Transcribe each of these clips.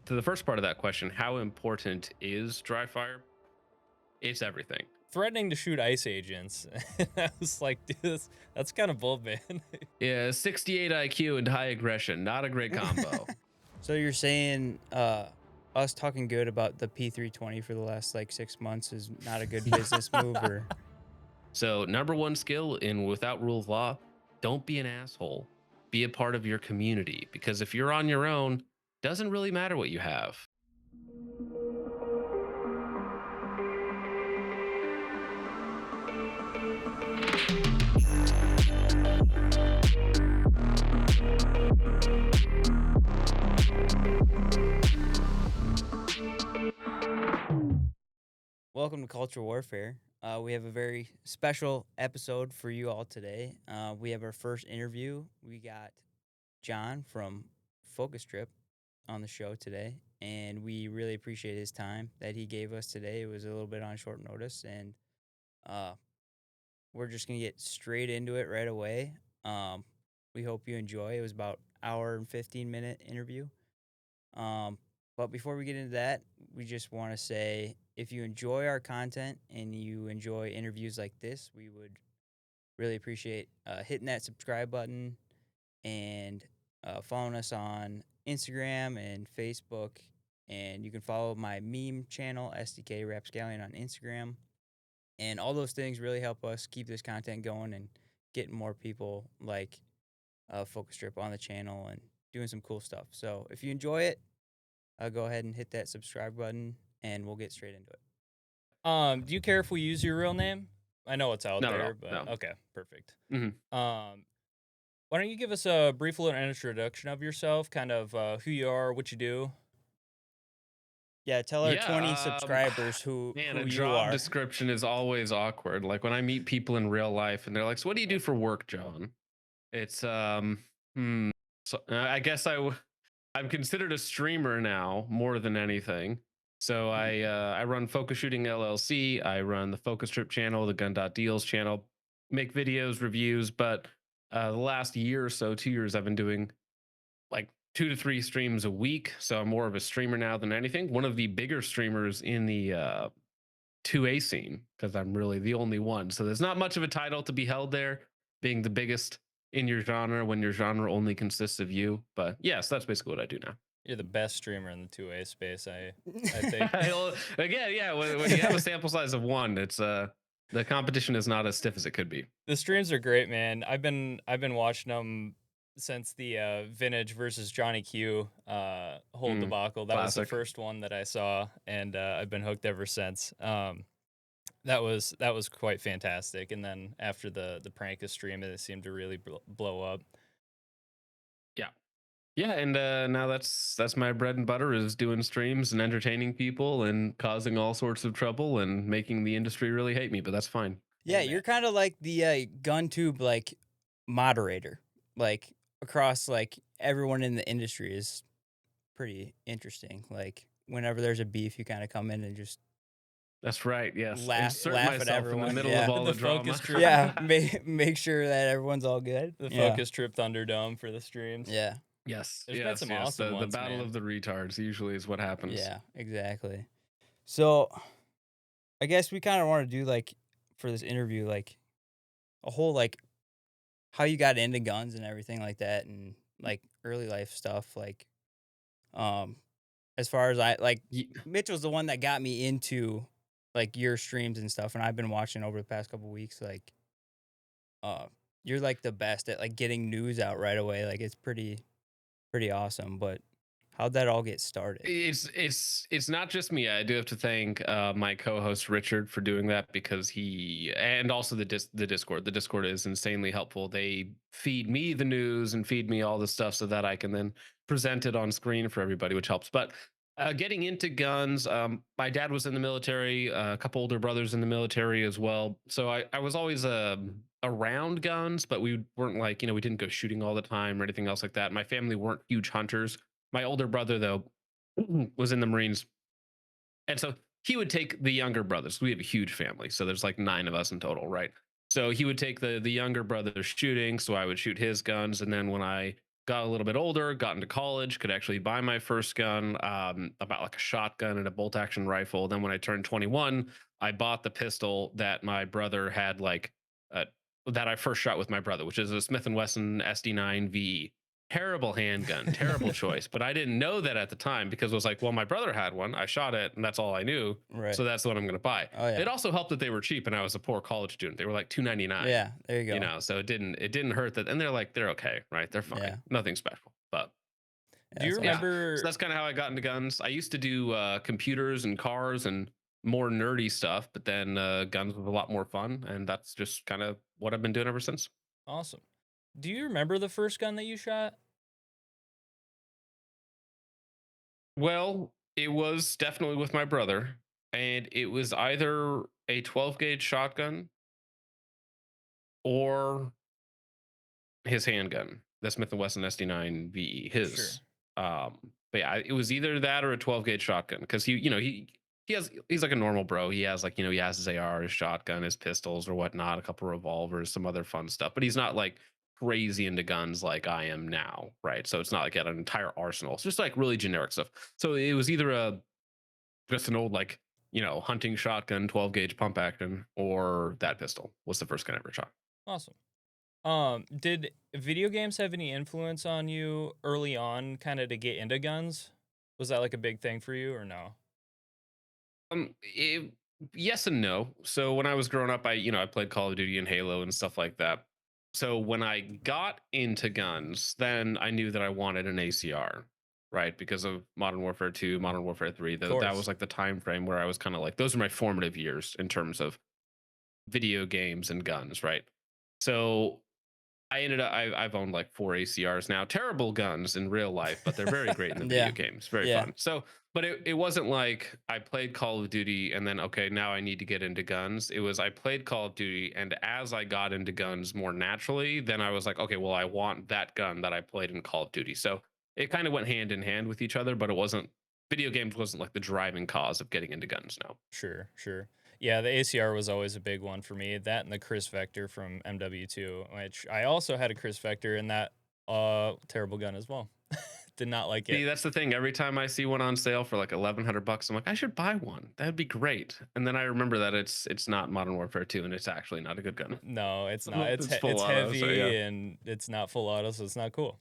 to the first part of that question, how important is dry fire? It's everything. Threatening to shoot ICE agents. I was like, dude, that's kind of bold, man. Yeah, 68 IQ and high aggression, not a great combo. So you're saying us talking good about the P320 for the last like 6 months is not a good business move, or So, number one skill in without rule of law, don't be an asshole. Be a part of your community because if you're on your own, doesn't really matter what you have. welcome to Culture Warfare. We have a very special episode for you all today. We have our first interview. We got John from Focustripp on the show today, and we really appreciate his time that he gave us today. It was a little bit on short notice, and uh, we're just gonna get straight into it right away. We hope you enjoy. It was about hour and 15-minute interview. But before we get into that, we just want to say if you enjoy our content and you enjoy interviews like this, we would really appreciate hitting that subscribe button and following us on Instagram and Facebook. And you can follow my meme channel, SDK Rapscallion, on Instagram. And all those things really help us keep this content going and getting more people like Focustripp on the channel and doing some cool stuff. So if you enjoy it, go ahead and hit that subscribe button, and we'll get straight into it. Do you care if we use your real name? I know it's out Not at there, all, but no. okay, perfect. Mhm. Why don't you give us a brief little introduction of yourself, kind of who you are, what you do? Yeah, tell our Yeah, 20 subscribers man, who a you job are. description is always awkward. Like when I meet people in real life and they're like, "So what do you do for work, John?" It's hmm. So I guess I'm considered a streamer now more than anything. So I run Focus Shooting LLC. I run the Focustripp channel, the Gun.Deals channel, make videos, reviews. But the last year or so, 2 years, I've been doing like 2 to 3 streams a week. So I'm more of a streamer now than anything. One of the bigger streamers in the 2A scene because I'm really the only one. So there's not much of a title to be held there, being the biggest in your genre when your genre only consists of you. But yes, that's basically what I do now. You're the best streamer in the 2A space, I think. Again, yeah, when you have a sample size of one, it's the competition is not as stiff as it could be. The streams are great, man. I've been watching them since the Vintage versus Johnny Q whole Mm, debacle. That was the classic. first one that I saw, and I've been hooked ever since. That was quite fantastic. And then after the Prankus stream, it seemed to really blow up. Yeah. Yeah, and now that's my bread and butter is doing streams and entertaining people and causing all sorts of trouble and making the industry really hate me, but that's fine. Yeah, Hey, man. you're kind of like the GunTube like moderator, like across like everyone in the industry is pretty interesting. Like whenever there's a beef, you kind of come in and just That's right. Yes. laugh Insert at myself in the everyone. middle Yeah. of all The the drama. Focustripp. Yeah, make sure that everyone's all good. The Yeah. Focustripp Thunderdome for the streams. Yeah. Yes. There's been Yes. some Yes. awesome The ones, battle man. of the retards usually is what happens. Yeah, exactly. So, I guess we kind of want to do like for this interview like a whole like how you got into guns and everything like that, and like early life stuff, like um as far as I like Ye- Mitchell's the one that got me into like your streams and stuff, and I've been watching over the past couple weeks. Like uh you're like the best at like getting news out right away. Like it's pretty awesome. But how'd that all get started? It's not just me. I do have to thank my co-host Richard for doing that because he and also the Discord. The Discord is insanely helpful. They feed me the news and feed me all the stuff so that I can then present it on screen for everybody, which helps. But getting into guns, my dad was in the military. A couple older brothers in the military as well. So I was always around guns, but we weren't like we didn't go shooting all the time or anything else like that. My family weren't huge hunters. My older brother, though, was in the Marines. And so he would take the younger brothers. We have a huge family. So there's like 9 of us in total, right? So he would take the younger brother shooting. So I would shoot his guns. And then when I got a little bit older, got into college, could actually buy my first gun, about like a shotgun and a bolt action rifle. Then when I turned 21, I bought the pistol that my brother had, uh, that I first shot with my brother, which is a Smith and Wesson SD9 VE. Terrible handgun, terrible choice. But I didn't know that at the time because it was like, well, my brother had one. I shot it, and that's all I knew. Right. So that's the one I'm going to buy. Oh yeah. It also helped that they were cheap, and I was a poor college student. They were like $2.99. Yeah. There you go. You know, so it didn't hurt that. And they're okay, right? They're fine, Yeah. nothing special. But Do you that's yeah, remember? so that's kind of how I got into guns. I used to do computers and cars and more nerdy stuff, but then guns was a lot more fun, and that's just kind of what I've been doing ever since. Awesome. Do you remember the first gun that you shot? Well, it was definitely with my brother, and it was either a 12 gauge shotgun or his handgun, the Smith and Wesson SD9 VE, Sure. his. But yeah, it was either that or a 12 gauge shotgun because he's like a normal bro. He has he has his AR, his shotgun, his pistols or whatnot, a couple revolvers, some other fun stuff. But he's not like crazy into guns like I am now, right? So it's not like he had an entire arsenal. It's just like really generic stuff. So it was either just an old hunting shotgun, 12 gauge pump action, or that pistol was the first gun I ever shot. Awesome. Did video games have any influence on you early on, kind of to get into guns? Was that like a big thing for you or no? Yes and no. So when I was growing up, I played Call of Duty and Halo and stuff like that. So when I got into guns, then I knew that I wanted an ACR, right? Because of Modern Warfare 2, Modern Warfare 3. Of That course. was like the time frame where I was kind of like, those are my formative years in terms of video games and guns, right? So I've owned like 4 ACRs now. Terrible guns in real life, but they're very great in the video Yeah. games. Very Yeah. fun. So, but it wasn't like I played Call of Duty and then okay, now I need to get into guns. It was I played Call of Duty, and as I got into guns more naturally, then I was like, okay, well, I want that gun that I played in Call of Duty. So it kind of went hand in hand with each other, but it wasn't video games wasn't like the driving cause of getting into guns now. Sure, sure. Yeah, the ACR was always a big one for me. That and the Chris Vector from MW2, which I also had a Chris Vector and that terrible gun as well. Did not like See, it. that's the thing. Every time I see one on sale for like $1,100, I'm like, I should buy one. That'd be great. And then I remember that it's not Modern Warfare 2, and it's actually not a good gun. No, it's not. It's full It's auto, heavy so yeah. and it's not full auto, so it's not cool.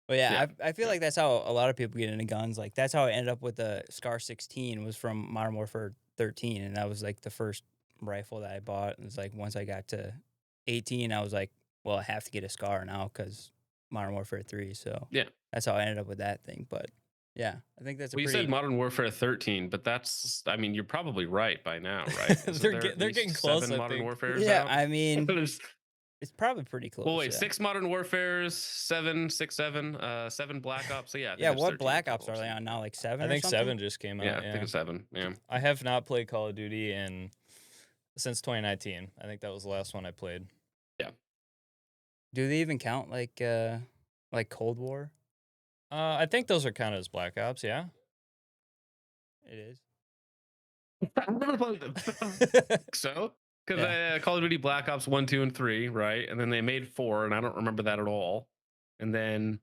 But yeah, Yeah. I feel like that's how a lot of people get into guns. Like that's how I ended up with the Scar 16 was from Modern Warfare 13, and that was like the first rifle that I bought. It was like once I got to 18, I was like, well, I have to get a Scar now because Modern Warfare 3. So Yeah. that's how I ended up with that thing. But yeah, I think that's a Well, you pretty said Modern Warfare 13, but I mean, you're probably right by now, right? Isn't They're there get- at they're least getting close, 7 I Modern think. Warfares yeah. out? I mean, There's- it's probably pretty close. well, wait, yeah. 6 Modern Warfares, 7, 6, 7, 7 Black Ops. So yeah, I think Yeah, it's what 13 Black Ops total are or they something. on now? Like 7 I or think something? 7 just came out. Yeah, I think it's 7. Yeah. I have not played Call of Duty since 2019. I think that was the last one I played. Do they even count like Cold War? I think those are counted as Black Ops, yeah. It is. I've never played them. So, because Call of Duty Black Ops 1, 2, and 3, right? And then they made 4, and I don't remember that at all. And then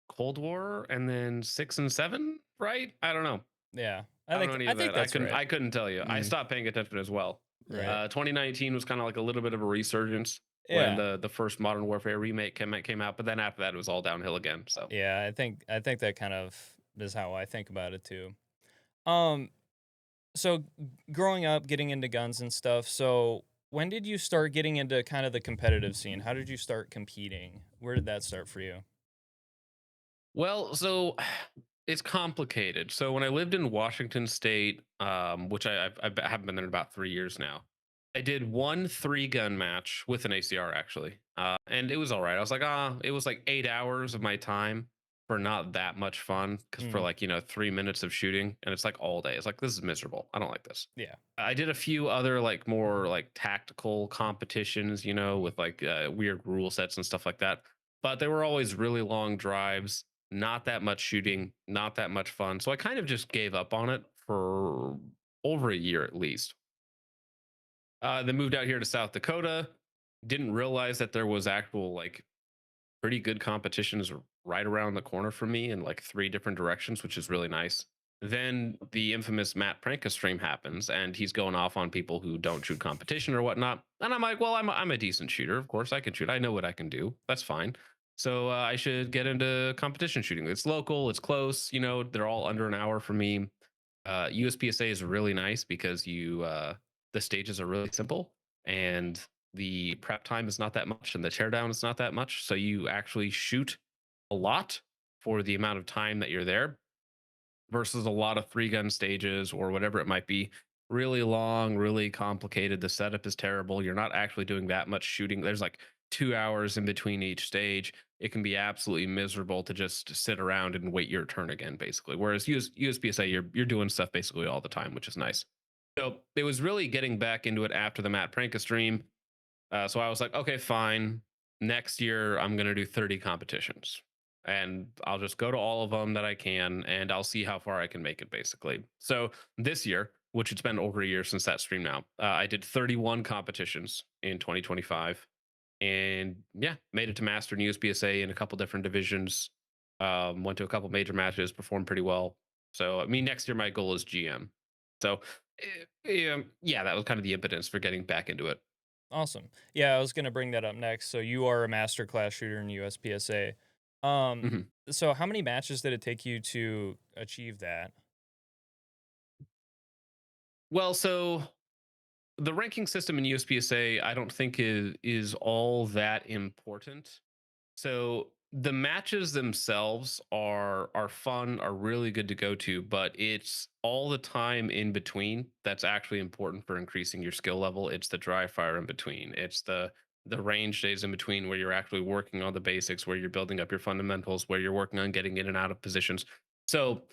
Cold War, and then 6 and 7, right? I don't know. Yeah. I don't know any I of think that. that's right. I couldn't tell you. I Mm. stopped paying attention as well. Right. 2019 was kind of like a little bit of a resurgence Yeah. when the first Modern Warfare remake came out, but then after that it was all downhill again. So Yeah, I think that kind of is how I think about it too. So growing up, getting into guns and stuff. So when did you start getting into kind of the competitive scene? How did you start competing? Where did that start for you? well, so it's complicated. So when I lived in Washington State, which I haven't been there in about 3 years now, I did one 3-gun match with an ACR actually, and it was all right. I was like, it was like 8 hours of my time for not that much fun because for Mm. like 3 minutes of shooting, and it's like all day. It's like this is miserable. I don't like this. Yeah. I did a few other like more like tactical competitions, with like weird rule sets and stuff like that. But they were always really long drives, not that much shooting, not that much fun. So I kind of just gave up on it for over a year at least. Then moved out here to South Dakota. Didn't realize that there was actual like pretty good competitions right around the corner from me in like 3 different directions, which is really nice. Then the infamous Matt Pranka stream happens, and he's going off on people who don't shoot competition or whatnot. And I'm like, well, I'm a decent shooter. Of course, I can shoot. I know what I can do. That's fine. So I should get into competition shooting. It's local. It's close. You know, they're all under an hour from me. USPSA is really nice because the stages are really simple, and the prep time is not that much, and the teardown is not that much. So you actually shoot a lot for the amount of time that you're there versus a lot of 3 gun stages or whatever it might be. Really long, really complicated. The setup is terrible. You're not actually doing that much shooting. There's like 2 hours in between each stage. It can be absolutely miserable to just sit around and wait your turn again, basically. Whereas USPSA, you're doing stuff basically all the time, which is nice. So it was really getting back into it after the Matt Pranka stream. So I was like, okay, fine. Next year, I'm going to do 30 competitions, and I'll just go to all of them that I can, and I'll see how far I can make it, basically. So this year, which it's been over a year since that stream now, I did 31 competitions in 2025, and yeah, made it to Master and USPSA in a couple different divisions. Went to a couple major matches, performed pretty well. So I mean, next year my goal is GM. So yeah, that was kind of the impetus for getting back into it. Awesome. Yeah, I was gonna bring that up next. So you are a master class shooter in USPSA. Um, Mhm. so how many matches did it take you to achieve that? Well, so the ranking system in USPSA, I don't think is all that important. So the matches themselves are fun, are really good to go to, but it's all the time in between that's actually important for increasing your skill level. It's the dry fire in between. It's the range days in between where you're actually working on the basics, where you're building up your fundamentals, where you're working on getting in and out of positions. So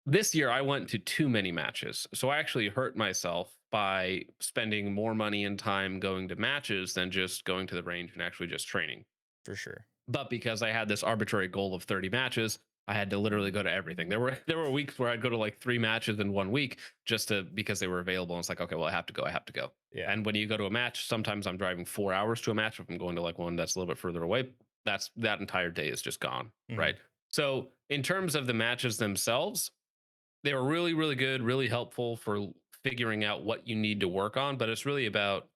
this year I went to too many matches. So I actually hurt myself by spending more money and time going to matches than just going to the range and actually just training. For sure. But because I had this arbitrary goal of 30 matches, I had to literally go to everything. There were weeks where I'd go to like 3 matches in one week just to because they were available. And it's like, okay, well, I have to go. I have to go. Yeah. And when you go to a match, sometimes I'm driving 4 hours to a match. If I'm going to like one that's a little bit further away, that entire day is just gone. Mhm. Right. So in terms of the matches themselves, they were really, really good, really helpful for figuring out what you need to work on. But it's really about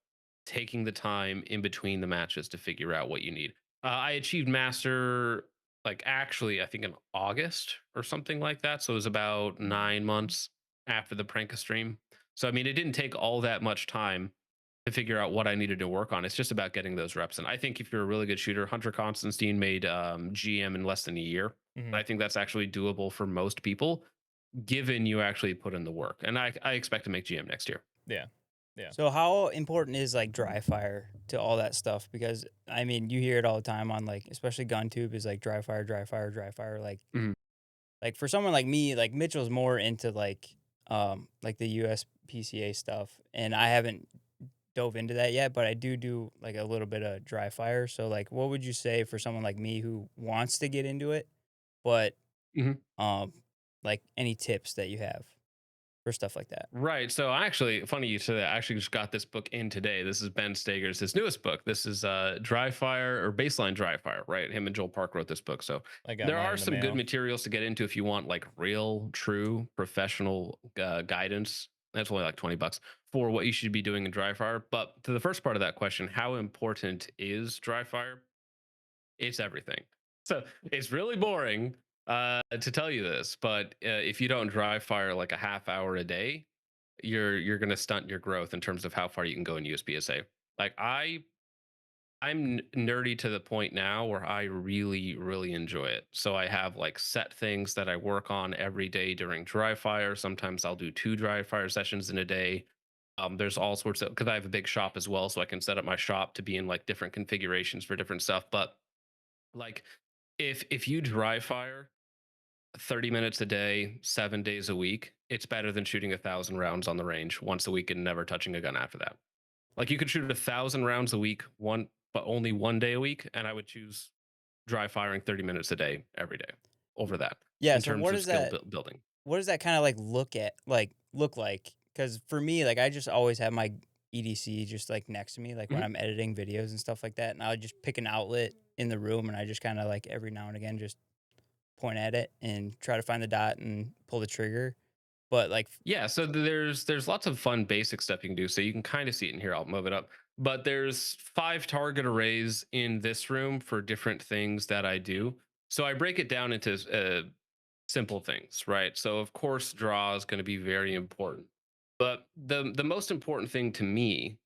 taking the time in between the matches to figure out what you need. I achieved master like actually I think in August or something like that. So it was about 9 months after the Pranka stream. So I mean, it didn't take all that much time to figure out what I needed to work on. It's just about getting those reps. And I think if you're a really good shooter, Hunter Constantine made GM in less than a year. Mhm. I think that's actually doable for most people, given you actually put in the work. And I expect to make GM next year. Yeah. Yeah. So how important is like dry fire to all that stuff? Because I mean, you hear it all the time on like, especially GunTube is like dry fire, dry fire, dry fire. Mhm. Like for someone like me, like Mitchell's more into like the USPCA stuff, and I haven't dove into that yet, but I do like a little bit of dry fire. So like, what would you say for someone like me who wants to get into it, but Mhm. um, like any tips that you have for stuff like that? Right. So actually, funny you said that. I actually just got this book in today. This is Ben Stager's his newest book. This is Dry Fire or Baseline Dry Fire, right? Him and Joel Park wrote this book. So I got there mine are in the some good mail. materials to get into if you want like real, true professional guidance. That's only like $20 for what you should be doing in dry fire. But to the first part of that question, how important is dry fire? It's everything. So it's really boring to tell you this, but if you don't dry fire like a half hour a day, you're going to stunt your growth in terms of how far you can go in USPSA. Like I'm nerdy to the point now where I really really enjoy it. So I have like set things that I work on every day during dry fire. Sometimes I'll do 2 dry fire sessions in a day. There's all sorts of because I have a big shop as well, so I can set up my shop to be in like different configurations for different stuff. But like if you dry fire 30 minutes a day, 7 days a week, it's better than shooting 1,000 rounds on the range once a week and never touching a gun after that. Like you could shoot 1,000 rounds a week, but only 1 day a week, and I would choose dry firing 30 minutes a day every day over that Yeah. in So terms what of is skill that? building. What does that kind of like look like? Because for me, like I just always have my EDC just like next to me, like when Mhm. I'm editing videos and stuff like that. And I would just pick an outlet in the room and I just kind of like every now and again just point at it and try to find the dot and pull the trigger. But like, Yeah, so there's lots of fun basic stuff you can do. So you can kind of see it in here. I'll move it up. But there's 5 target arrays in this room for different things that I do. So I break it down into simple things, right? So of course draw is going to be very important. But the most important thing to me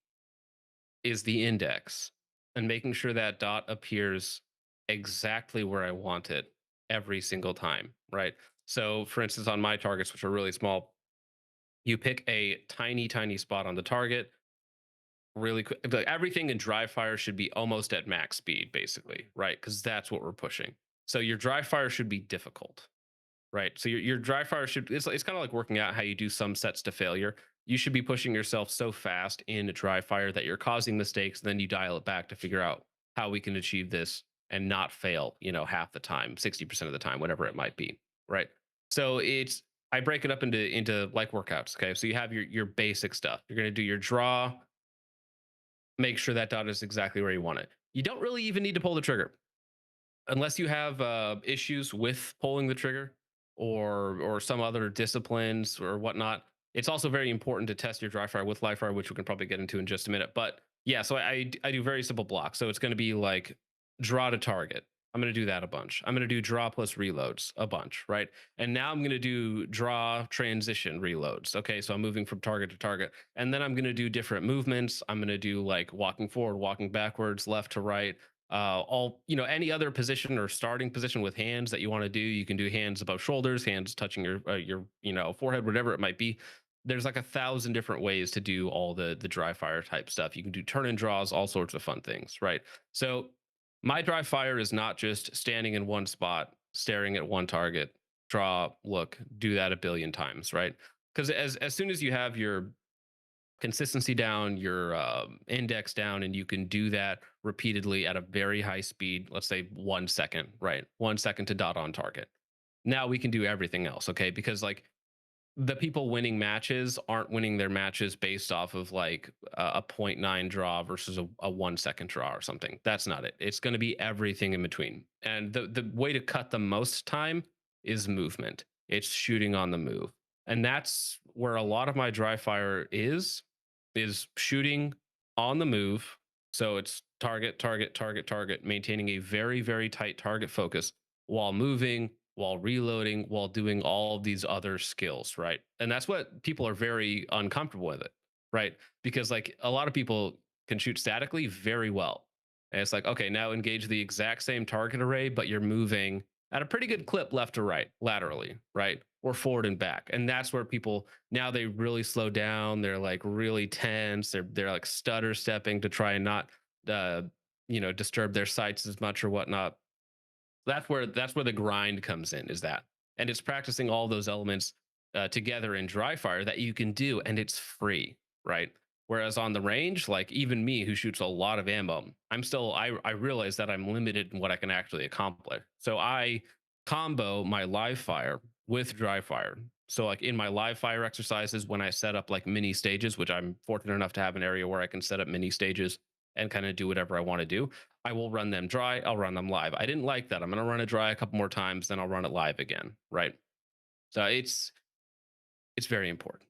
is the index and making sure that dot appears exactly where I want it every single time, right? So for instance on my targets which are really small, you pick a tiny spot on the target really quick. Like everything in dry fire should be almost at max speed, basically, right? Because that's what we're pushing. So your dry fire should be difficult, right? So your dry fire should it's kind of like working out how you do some sets to failure. You should be pushing yourself so fast in a dry fire that you're causing mistakes, then you dial it back to figure out how we can achieve this and not fail, half the time, 60% of the time, whatever it might be, right? So it's I break it up into like workouts. Okay. So you have your basic stuff. You're gonna do your draw, make sure that dot is exactly where you want it. You don't really even need to pull the trigger unless you have issues with pulling the trigger or some other disciplines or whatnot. It's also very important to test your dry fire with live fire, which we can probably get into in just a minute. But yeah, so I do very simple blocks. So it's going to be like draw to target. I'm going to do that a bunch. I'm going to do draw plus reloads a bunch, right? And now I'm going to do draw transition reloads. Okay, so I'm moving from target to target. And then I'm going to do different movements. I'm going to do like walking forward, walking backwards, left to right, all any other position or starting position with hands that you want to do. You can do hands above shoulders, hands touching your forehead, whatever it might be. There's like 1,000 different ways to do all the dry fire type stuff. You can do turn and draws, all sorts of fun things, right? So my dry fire is not just standing in one spot staring at one target, draw, look, do that a billion times, right? Because as soon as you have your consistency down, your index down, and you can do that repeatedly at a very high speed, let's say 1 second, right? 1 second to dot on target. Now we can do everything else, okay? Because like the people winning matches aren't winning their matches based off of like a point 0.9 draw versus a 1 second draw or something. That's not it. It's going to be everything in between. And the way to cut the most time is movement. It's shooting on the move. And that's where a lot of my dry fire is shooting on the move. So it's target, target, target, target, maintaining a very, very tight target focus while moving, while reloading, while doing all of these other skills, right? And that's what people are very uncomfortable with it, right? Because like a lot of people can shoot statically very well. And it's like, okay, now engage the exact same target array, but you're moving at a pretty good clip left to right, laterally, right? Or forward and back. And that's where people now they really slow down. They're like really tense. They're like stutter stepping to try and not disturb their sights as much or whatnot. That's where the grind comes in, is that. And it's practicing all those elements together in dry fire that you can do, and it's free, right? Whereas on the range, like even me who shoots a lot of ammo, I realize that I'm limited in what I can actually accomplish. So I combo my live fire with dry fire. So like in my live fire exercises, when I set up like mini stages, which I'm fortunate enough to have an area where I can set up mini stages and kind of do whatever I want to do, I will run them dry. I'll run them live. I didn't like that. I'm going to run it dry a couple more times, then I'll run it live again. Right. So it's very important.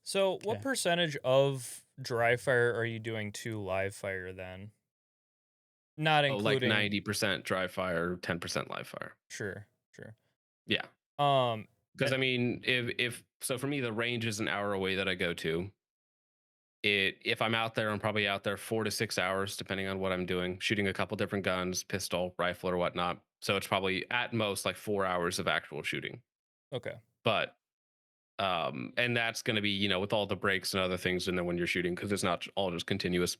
So, what Okay. percentage of dry fire are you doing to live fire then? Not Oh, like including 90% dry fire, 10% live fire. Sure, sure. Yeah. Um, Because I mean, if so for me, the range is an hour away that I go to. If I'm out there, I'm probably out there 4 to 6 hours, depending on what I'm doing, shooting a couple different guns, pistol, rifle, or whatnot. So it's probably at most like 4 hours of actual shooting. okay. But and that's going to be with all the breaks and other things, and then when you're shooting, because it's not all just continuous.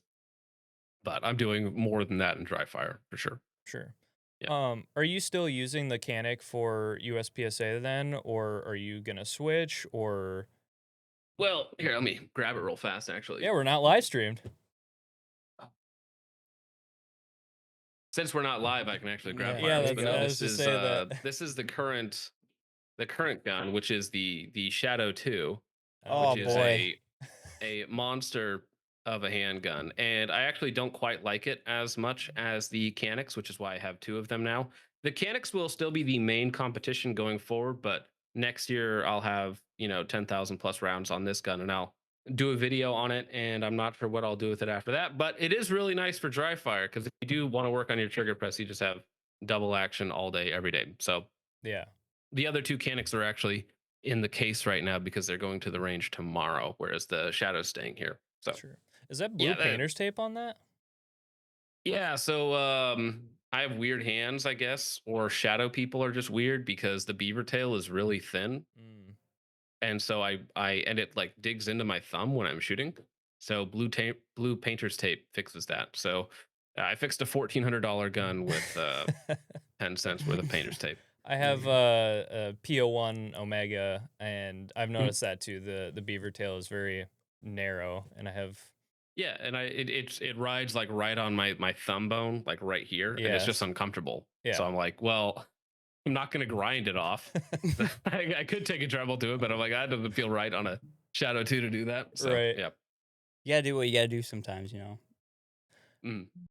But I'm doing more than that in dry fire for sure. Sure. Yeah. Are you still using the Canik for USPSA then, or are you gonna switch? Or Well, here, let me grab it real fast. Actually, yeah, we're not live streamed. since we're not live, I can actually grab Yeah, fire. Yeah, there you But that's no, go. I was just saying that. this is the current gun, which is the Shadow 2, Oh which is boy. a monster of a handgun, and I actually don't quite like it as much as the Canics, which is why I have two of them now. The Canics will still be the main competition going forward, but next year I'll have 10,000 plus rounds on this gun, and I'll do a video on it. And I'm not sure what I'll do with it after that, but it is really nice for dry fire because if you do want to work on your trigger press, you just have double action all day, every day. So Yeah. the other two Canics are actually in the case right now because they're going to the range tomorrow, whereas the Shadow's staying here. So Sure. Is that blue yeah, painter's tape on that? yeah. So I have weird hands, I guess, or shadow people are just weird because the beaver tail is really thin, Mm. and so I and it like digs into my thumb when I'm shooting. So blue painter's tape fixes that. So I fixed a $1,400 gun with 10 cents worth of painter's tape. I have a PO1 Omega, and I've Mhm. noticed that too. The beaver tail is very narrow, and I have Yeah, and it rides like right on my thumb bone, like right here, and it's just yes, uncomfortable. So yeah, I'm like, well, I'm not gonna grind it off. I could take a treble to it, but I'm like, that doesn't feel right on a Shadow 2 to do that. So right. yeah. You gotta do what you gotta do sometimes, you know.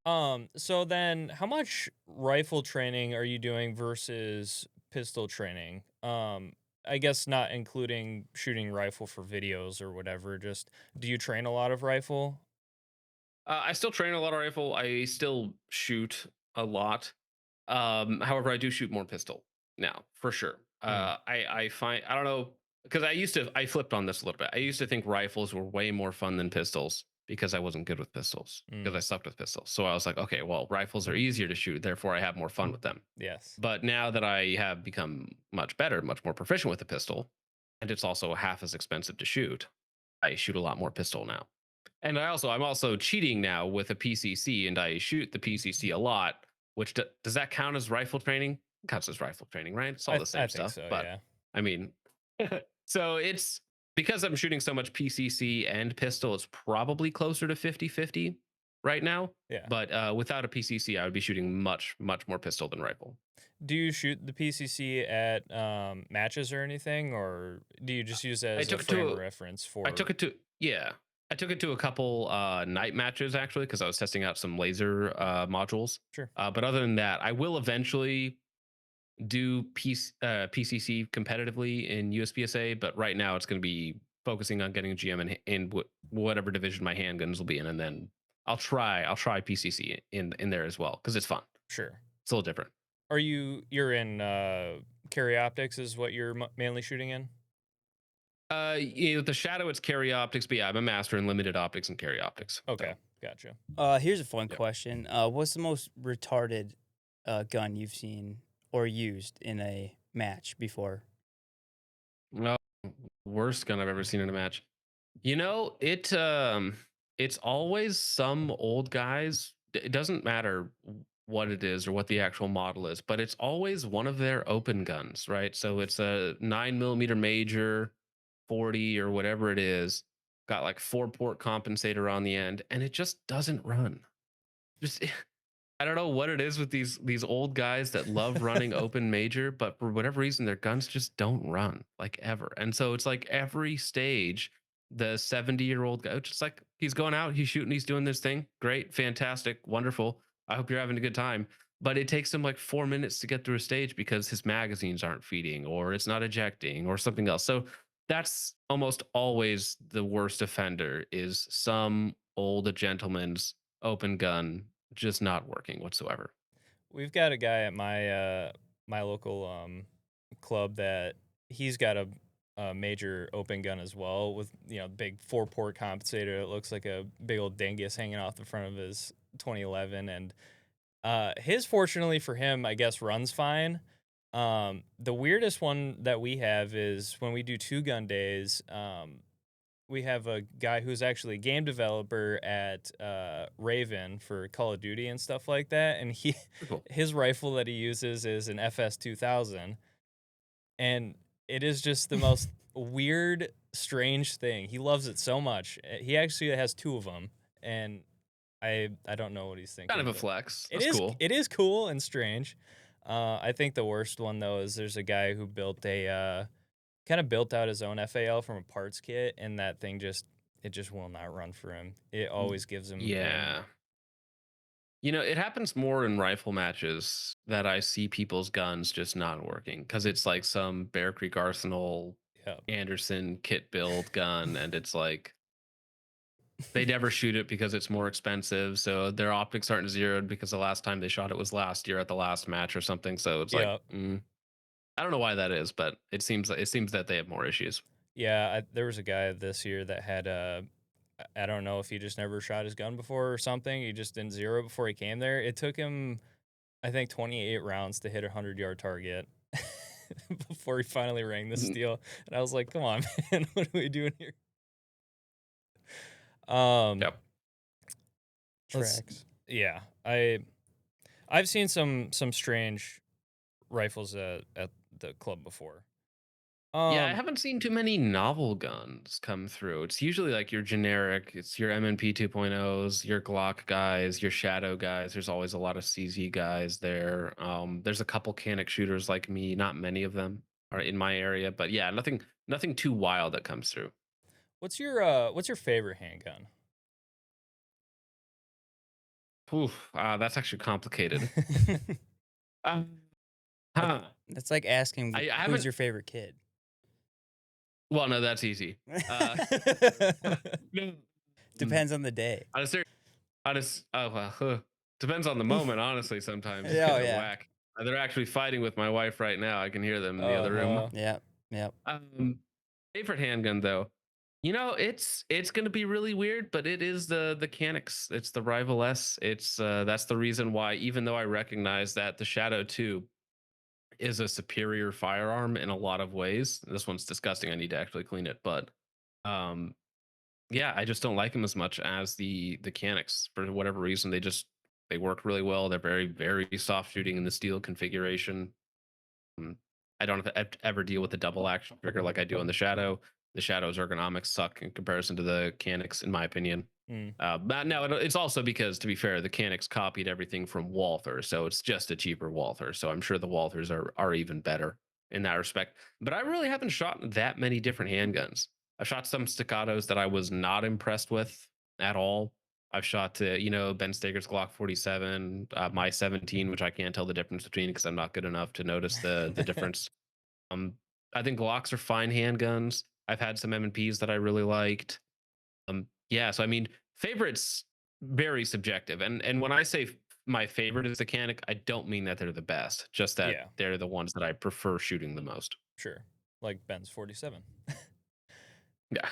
Mm. So then, how much rifle training are you doing versus pistol training? I guess not including shooting rifle for videos or whatever. Just do you train a lot of rifle? I still train a lot of rifle. I still shoot a lot. However, I do shoot more pistol now for sure. Mm, I find I don't know because I flipped on this a little bit. I used to think rifles were way more fun than pistols because I wasn't good with pistols because I mm, sucked with pistols. So I was like, okay, well, rifles are easier to shoot, therefore I have more fun with them. yes. But now that I have become much better, much more proficient with the pistol, and it's also half as expensive to shoot, I shoot a lot more pistol now. And I'm also cheating now with a PCC, and I shoot the PCC a lot. Which does that count as rifle training? It counts as rifle training, right? It's all the I same think stuff. so. But Yeah. I mean, so it's because I'm shooting so much PCC and pistol, it's probably closer to 50-50 right now. Yeah. But without a PCC, I would be shooting much, much more pistol than rifle. Do you shoot the PCC at matches or anything, or do you just use it I as a took it frame to of reference I for? took it to yeah. I took it to a couple night matches actually because I was testing out some laser modules. Sure. But other than that, I will eventually do PCC competitively in USPSA. But right now, it's going to be focusing on getting GM in whatever division my handguns will be in, and then I'll try PCC in there as well because it's fun. Sure. It's a little different. Are you're in carry optics is what you're mainly shooting in? With the Shadow, it's carry optics, but yeah, I'm a master in limited optics and carry optics. Okay, So, gotcha. Here's a fun yeah. question. What's the most retarded gun you've seen or used in a match before? Well, worst gun I've ever seen in a match. It's always some old guys. It doesn't matter what it is or what the actual model is, but it's always one of their open guns, right? So it's a 9mm major 40 or whatever it is, got like 4-port compensator on the end, and it just doesn't run. Just I don't know what it is with these old guys that love running open major, but for whatever reason, their guns just don't run like ever. And so it's like every stage, the 70-year-old guy, just like he's going out, he's shooting, he's doing this thing. Great, fantastic, wonderful. I hope you're having a good time. But it takes him like 4 minutes to get through a stage because his magazines aren't feeding or it's not ejecting or something else. So that's almost always the worst offender is some old gentleman's open gun just not working whatsoever. We've got a guy at my local club that he's got a major open gun as well with big 4-port compensator. It looks like a big old dingus hanging off the front of his 2011, and his fortunately for him, I guess runs fine. The weirdest one that we have is when we do 2 gun days. We have a guy who's actually a game developer at Raven for Call of Duty and stuff like that, and he Cool. his rifle that he uses is an FS 2000, and it is just the most weird, strange thing. He loves it so much. He actually has 2 of them, and I don't know what he's thinking. Kind of a But flex. That's cool. it is cool and strange. I think the worst one though is there's a guy who built a kind of built out his own FAL from a parts kit, and that thing just it just will not run for him. It always gives him pain. Yeah. You know, it happens more in rifle matches that I see people's guns just not working because it's like some Bear Creek Arsenal Yeah. Anderson kit build gun, and it's like they never shoot it because it's more expensive. So their optics aren't zeroed because the last time they shot it was last year at the last match or something. So it's like, Yeah. I don't know why that is, but it seems that they have more issues. Yeah, there was a guy this year that had I don't know if he just never shot his gun before or something. He just didn't zero it before he came there. It took him, I think, 28 rounds to hit a 100-yard target before he finally rang the steel. And I was like, "Come on, man, what are we doing here?" Yep. Tracks. Yeah, I've seen some strange rifles at the club before. Yeah, I haven't seen too many novel guns come through. It's usually like your generic, it's your MNP 2.0s, your Glock guys, your Shadow guys. There's always a lot of CZ guys there. There's a couple Canik shooters like me, not many of them are in my area, but yeah, nothing too wild that comes through. What's your favorite handgun? Oof, that's actually complicated. Um, huh. That's like asking I who's haven't. your favorite kid. Well, no, that's easy. No, Depends on the day. honestly, oh, well, depends on the moment. Honestly, sometimes it's Yeah, kind of yeah. whack. They're actually fighting with my wife right now. I can hear them in the other room. Yep. Yep. Favorite handgun though, you know, it's going to be really weird, but it is the Caniks. It's the Rival S. It's that's the reason why, even though I recognize that the Shadow 2 is a superior firearm in a lot of ways. This one's disgusting. I need to actually clean it, but um, yeah, I just don't like them as much as the Caniks for whatever reason. They work really well. They're very soft shooting in the steel configuration. Mm, I don't ever deal with the double action trigger like I do on the Shadow. The Shadow's ergonomics suck in comparison to the Caniks, in my opinion. Mm. But now it's also because, to be fair, the Caniks copied everything from Walther, so it's just a cheaper Walther. So I'm sure the Walthers are even better in that respect. But I really haven't shot that many different handguns. I've shot some Staccatos that I was not impressed with at all. I've shot, Ben Steger's Glock 47, my 17, which I can't tell the difference between because I'm not good enough to notice the difference. Um, I think Glocks are fine handguns. I've had some M&Ps that I really liked. Yeah, so I mean, favorites very subjective, and when I say my favorite is the Canik, I don't mean that they're the best, just that Yeah. they're the ones that I prefer shooting the most. Sure. Like Ben's 47. Yeah.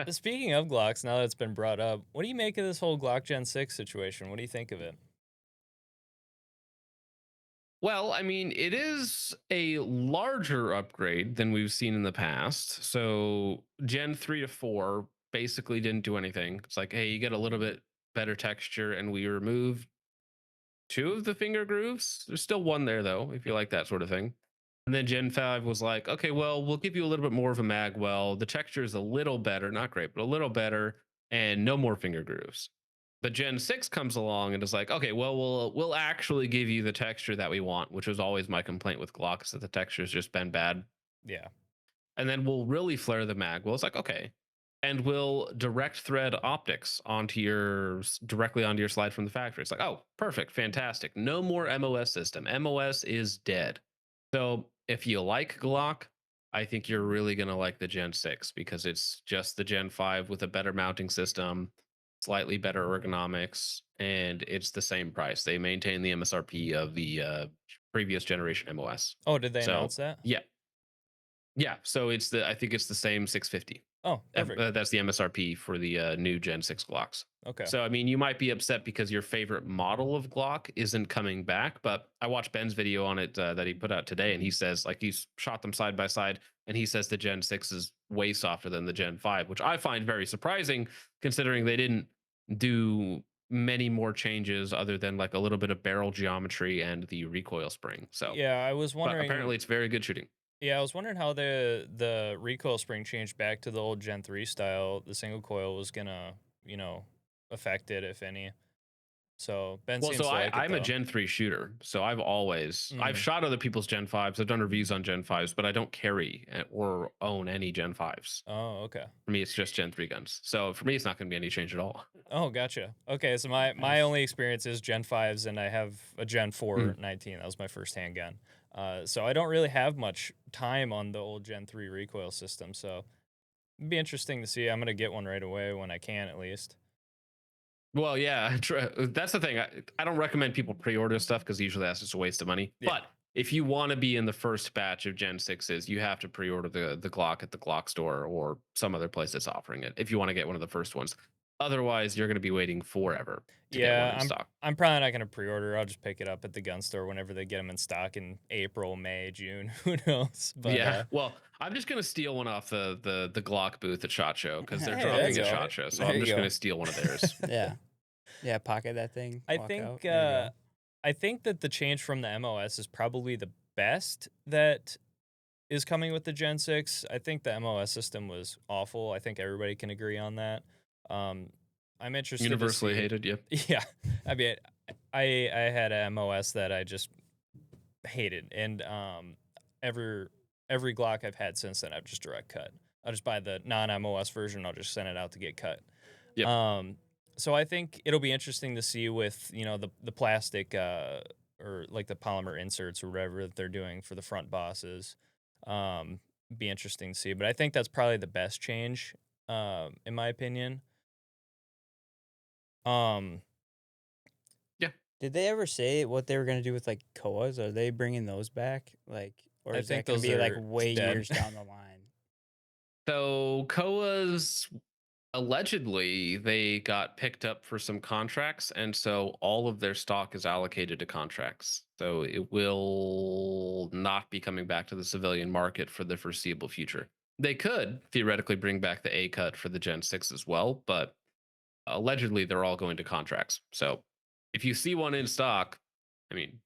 Speaking of Glocks, now that it's been brought up, what do you make of this whole Glock Gen 6 situation? What do you think of it? Well, I mean, it is a larger upgrade than we've seen in the past. So Gen 3 to 4 basically didn't do anything. It's like, hey, you get a little bit better texture, and we removed two of the finger grooves. There's still one there though, if you like that sort of thing. And then Gen 5 was like, okay, well, we'll give you a little bit more of a mag well. The texture is a little better, not great, but a little better, and no more finger grooves. But Gen 6 comes along and is like, okay, well, we'll actually give you the texture that we want, which was always my complaint with Glock, is that the texture's just been bad. Yeah. And then we'll really flare the mag. Well, it's like, okay. And we'll direct thread optics directly onto your slide from the factory. It's like, oh, perfect, fantastic. No more MOS system. MOS is dead. So if you like Glock, I think you're really gonna like the Gen 6 because it's just the Gen 5 with a better mounting system, slightly better ergonomics, and it's the same price. They maintain the MSRP of the previous generation MOS. Oh, did they So announce that? yeah, so I think it's the same 650. Oh, perfect. That's the MSRP for the new Gen 6 Glocks. Okay. So I mean, you might be upset because your favorite model of Glock isn't coming back, but I watched Ben's video on it that he put out today, and he says, like, he's shot them side by side, and he says the Gen 6 is way softer than the Gen 5, which I find very surprising considering they didn't do many more changes other than like a little bit of barrel geometry and the recoil spring. So Yeah, I was but wondering. apparently it's very good shooting. Yeah, I was wondering how the recoil spring changed back to the old Gen 3 style. The single coil was gonna, affect it, if any. So Ben Well, seems so to like it I'm a though. Gen 3 shooter. So I've Mm. shot other people's Gen 5s. I've done reviews on Gen 5s, but I don't carry or own any Gen 5s. Oh, okay. For me, it's just Gen 3 guns. So for me, it's not going to be any change at all. Oh, gotcha. Okay, so my Nice. only experience is Gen 5s, and I have a Gen 4 Mhm. 19. That was my first handgun. So I don't really have much time on the old Gen 3 recoil system. So it'd be interesting to see. I'm gonna get one right away when I can, at least. Well, yeah, that's the thing. I don't recommend people pre-order stuff because usually that's just a waste of money. Yeah. But if you want to be in the first batch of Gen 6s, you have to pre-order the Glock at the Glock store or some other place that's offering it if you want to get one of the first ones. Otherwise, you're going to be waiting forever to get one Yeah, in stock. I'm probably not gonna pre-order. I'll just pick it up at the gun store whenever they get them in stock in April, May, June. Who knows? But Yeah. Well, I'm just going to steal one off the Glock booth at SHOT Show because they're Hey, there dropping you a go. SHOT Show. So There I'm you just going go. to steal one of theirs. Yeah. Yeah, pocket that thing. I walk think out, there you go. I think that the change from the MOS is probably the best that is coming with the Gen 6. I think the MOS system was awful. I think everybody can agree on that. I'm interested Universally to see. hated. Yep. Yeah, I mean, I had a MOS that I just hated, and every Glock I've had since then, I've just direct cut. I'll just buy the non-MOS version. I'll just send it out to get cut. Yep. So I think it'll be interesting to see with the plastic or like the polymer inserts or whatever that they're doing for the front bosses. Be interesting to see, but I think that's probably the best change, in my opinion. Um, Yeah. Did they ever say what they were gonna do with like koas? Are they bringing those back? Like, or I is think that gonna those be like are way dead. years down the line? So Koa's allegedly they got picked up for some contracts, and so all of their stock is allocated to contracts. So it will not be coming back to the civilian market for the foreseeable future. They could theoretically bring back the A cut for the Gen 6 as well, but allegedly they're all going to contracts. So if you see one in stock, I mean,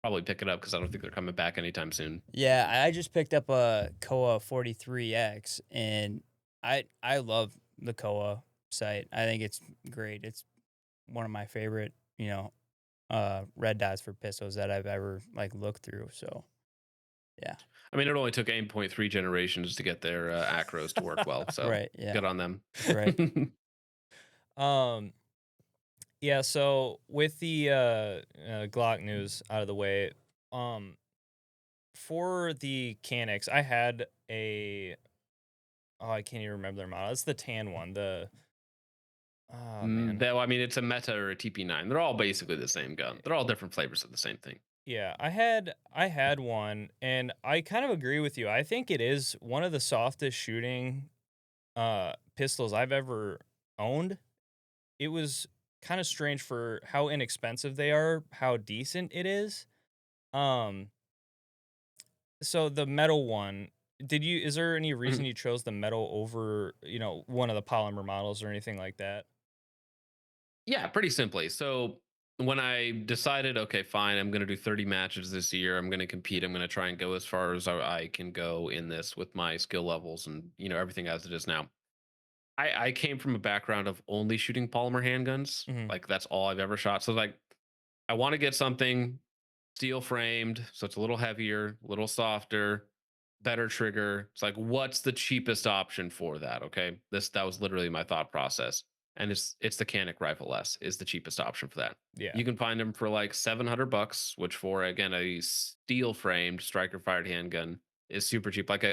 probably pick it up because I don't think they're coming back anytime soon. Yeah, I just picked up a Koa 43X, and I love the Koa sight. I think it's great. It's one of my favorite, red dots for pistols that I've ever like looked through. So, yeah. I mean, it only took 8.3 generations to get their acros to work well. So Right. Yeah. good on them. Right. um, yeah. So with the Glock news out of the way, for the Caniks, I had I can't even remember their model. It's the tan one. Oh man. I mean, it's a Meta or a TP9. They're all basically the same gun. They're all different flavors of the same thing. Yeah, I had one, and I kind of agree with you. I think it is one of the softest shooting pistols I've ever owned. It was kind of strange for how inexpensive they are, how decent it is. Um so the metal one, is there any reason Mhm. you chose the metal over, one of the polymer models or anything like that? Yeah, pretty simply. So when I decided, okay, fine, I'm going to do 30 matches this year. I'm going to compete. I'm going to try and go as far as I can go in this with my skill levels and everything as it is now. I came from a background of only shooting polymer handguns. Mhm. Like that's all I've ever shot. So like I want to get something steel framed, so it's a little heavier, a little softer, better trigger. It's like, what's the cheapest option for that? Okay, that was literally my thought process, and it's the Canik Rifle S is the cheapest option for that. Yeah. You can find them for like $700, which for again a steel framed striker fired handgun is super cheap. Like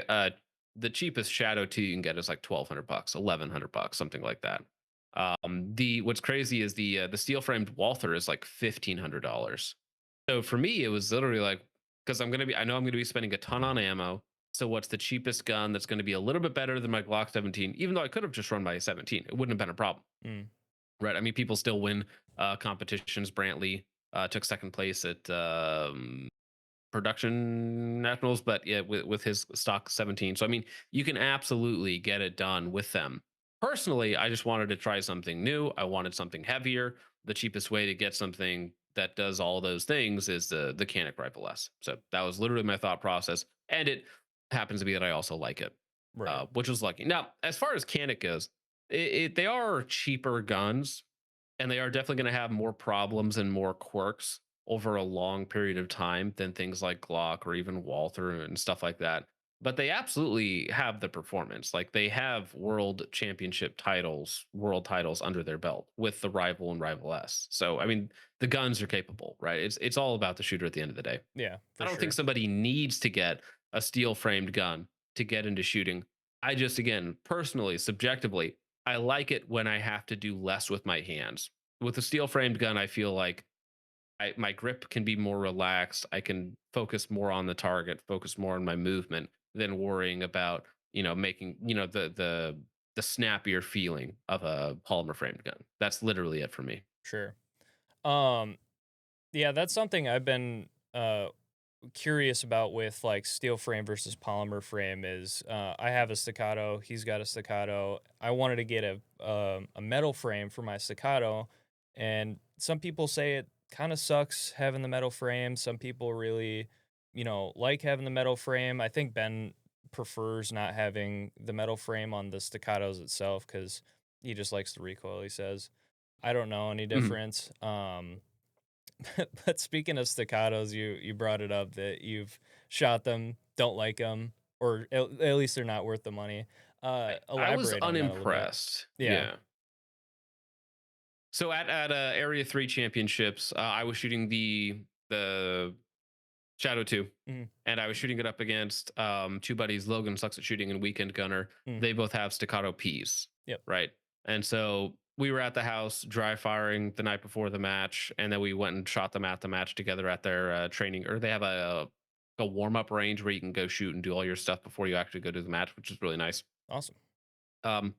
the cheapest Shadow 2 you can get is like $1,200, $1,100, something like that. The what's crazy is the steel framed Walther is like $1,500. So for me, it was literally like, because I know I'm gonna be spending a ton on ammo. So what's the cheapest gun that's going to be a little bit better than my Glock 17? Even though I could have just run my 17, it wouldn't have been a problem, Mm. right? I mean, people still win competitions. Brantley took second place at production nationals, but yeah, with his stock 17. So I mean, you can absolutely get it done with them. Personally, I just wanted to try something new. I wanted something heavier. The cheapest way to get something that does all those things is the Canik Rifle S. So that was literally my thought process, and it happens to be that I also like it, Right. which was lucky. Now, as far as Canik goes, they are cheaper guns, and they are definitely going to have more problems and more quirks over a long period of time than things like Glock or even Walther and stuff like that. But they absolutely have the performance. Like they have world championship titles, world titles under their belt with the Rival and Rival S. So I mean, the guns are capable, right? It's all about the shooter at the end of the day. Yeah, I for don't think sure. somebody needs to get a steel framed gun to get into shooting. I just, again, personally, subjectively, I like it when I have to do less with my hands. With a steel framed gun, I feel like my grip can be more relaxed. I can focus more on the target, focus more on my movement than worrying about, making, the snappier feeling of a polymer framed gun. That's literally it for me. Sure. Um, yeah, that's something I've been curious about with like steel frame versus polymer frame is I have a Staccato, he's got a Staccato. I wanted to get a metal frame for my Staccato, and some people say it kind of sucks having the metal frame. Some people really, like having the metal frame. I think Ben prefers not having the metal frame on the Staccatos itself because he just likes the recoil, he says. I don't know any Mhm. difference. But speaking of staccatos, you brought it up that you've shot them, don't like them, or at least they're not worth the money. I was Elaborate on that a little bit. unimpressed. Yeah. Yeah. So at Area 3 championships, I was shooting the Shadow 2, Mm, and I was shooting it up against two buddies. Logan sucks at shooting and Weekend Gunner. mm, They both have staccato Ps, yep. right? And so we were at the house dry firing the night before the match, and then we went and shot them at the match together at their training, or they have a warm up range where you can go shoot and do all your stuff before you actually go to the match, which is really nice. Awesome. Um,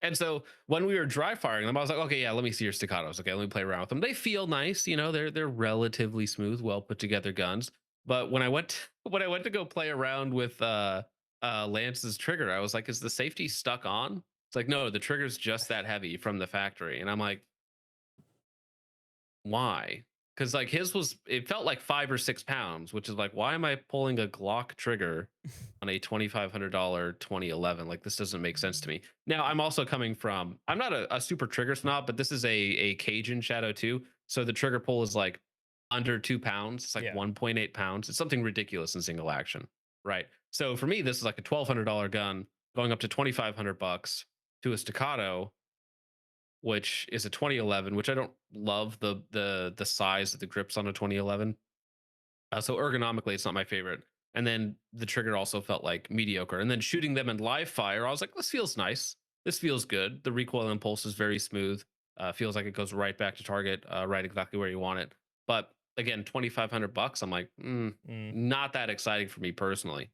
and so when we were dry firing them, I was like, okay, yeah, let me see your staccatos. Okay, let me play around with them. They feel nice, they're relatively smooth, well put together guns. But when I went when I went to go play around with Lance's trigger, I was like, is the safety stuck on? It's like, no, the trigger's just that heavy from the factory. And I'm like, why? Because like it felt like 5 or 6 pounds, which is like, why am I pulling a Glock trigger on a $2,500 2011? Like, this doesn't make sense to me. Now, I'm also coming from, I'm not a super trigger snob, but this is a Cajun Shadow 2. So the trigger pull is like under 2 pounds. It's like Yeah. 1.8 pounds. It's something ridiculous in single action, right? So for me, this is like a $1,200 gun going up to 2,500 bucks to a staccato, which is a 2011, which I don't love the size of the grips on a 2011. So ergonomically, it's not my favorite. And then the trigger also felt like mediocre. And then shooting them in live fire, I was like, this feels nice. This feels good. The recoil impulse is very smooth. Feels like it goes right back to target, right exactly where you want it. But again, 2,500 bucks. I'm like, Mm, not that exciting for me personally,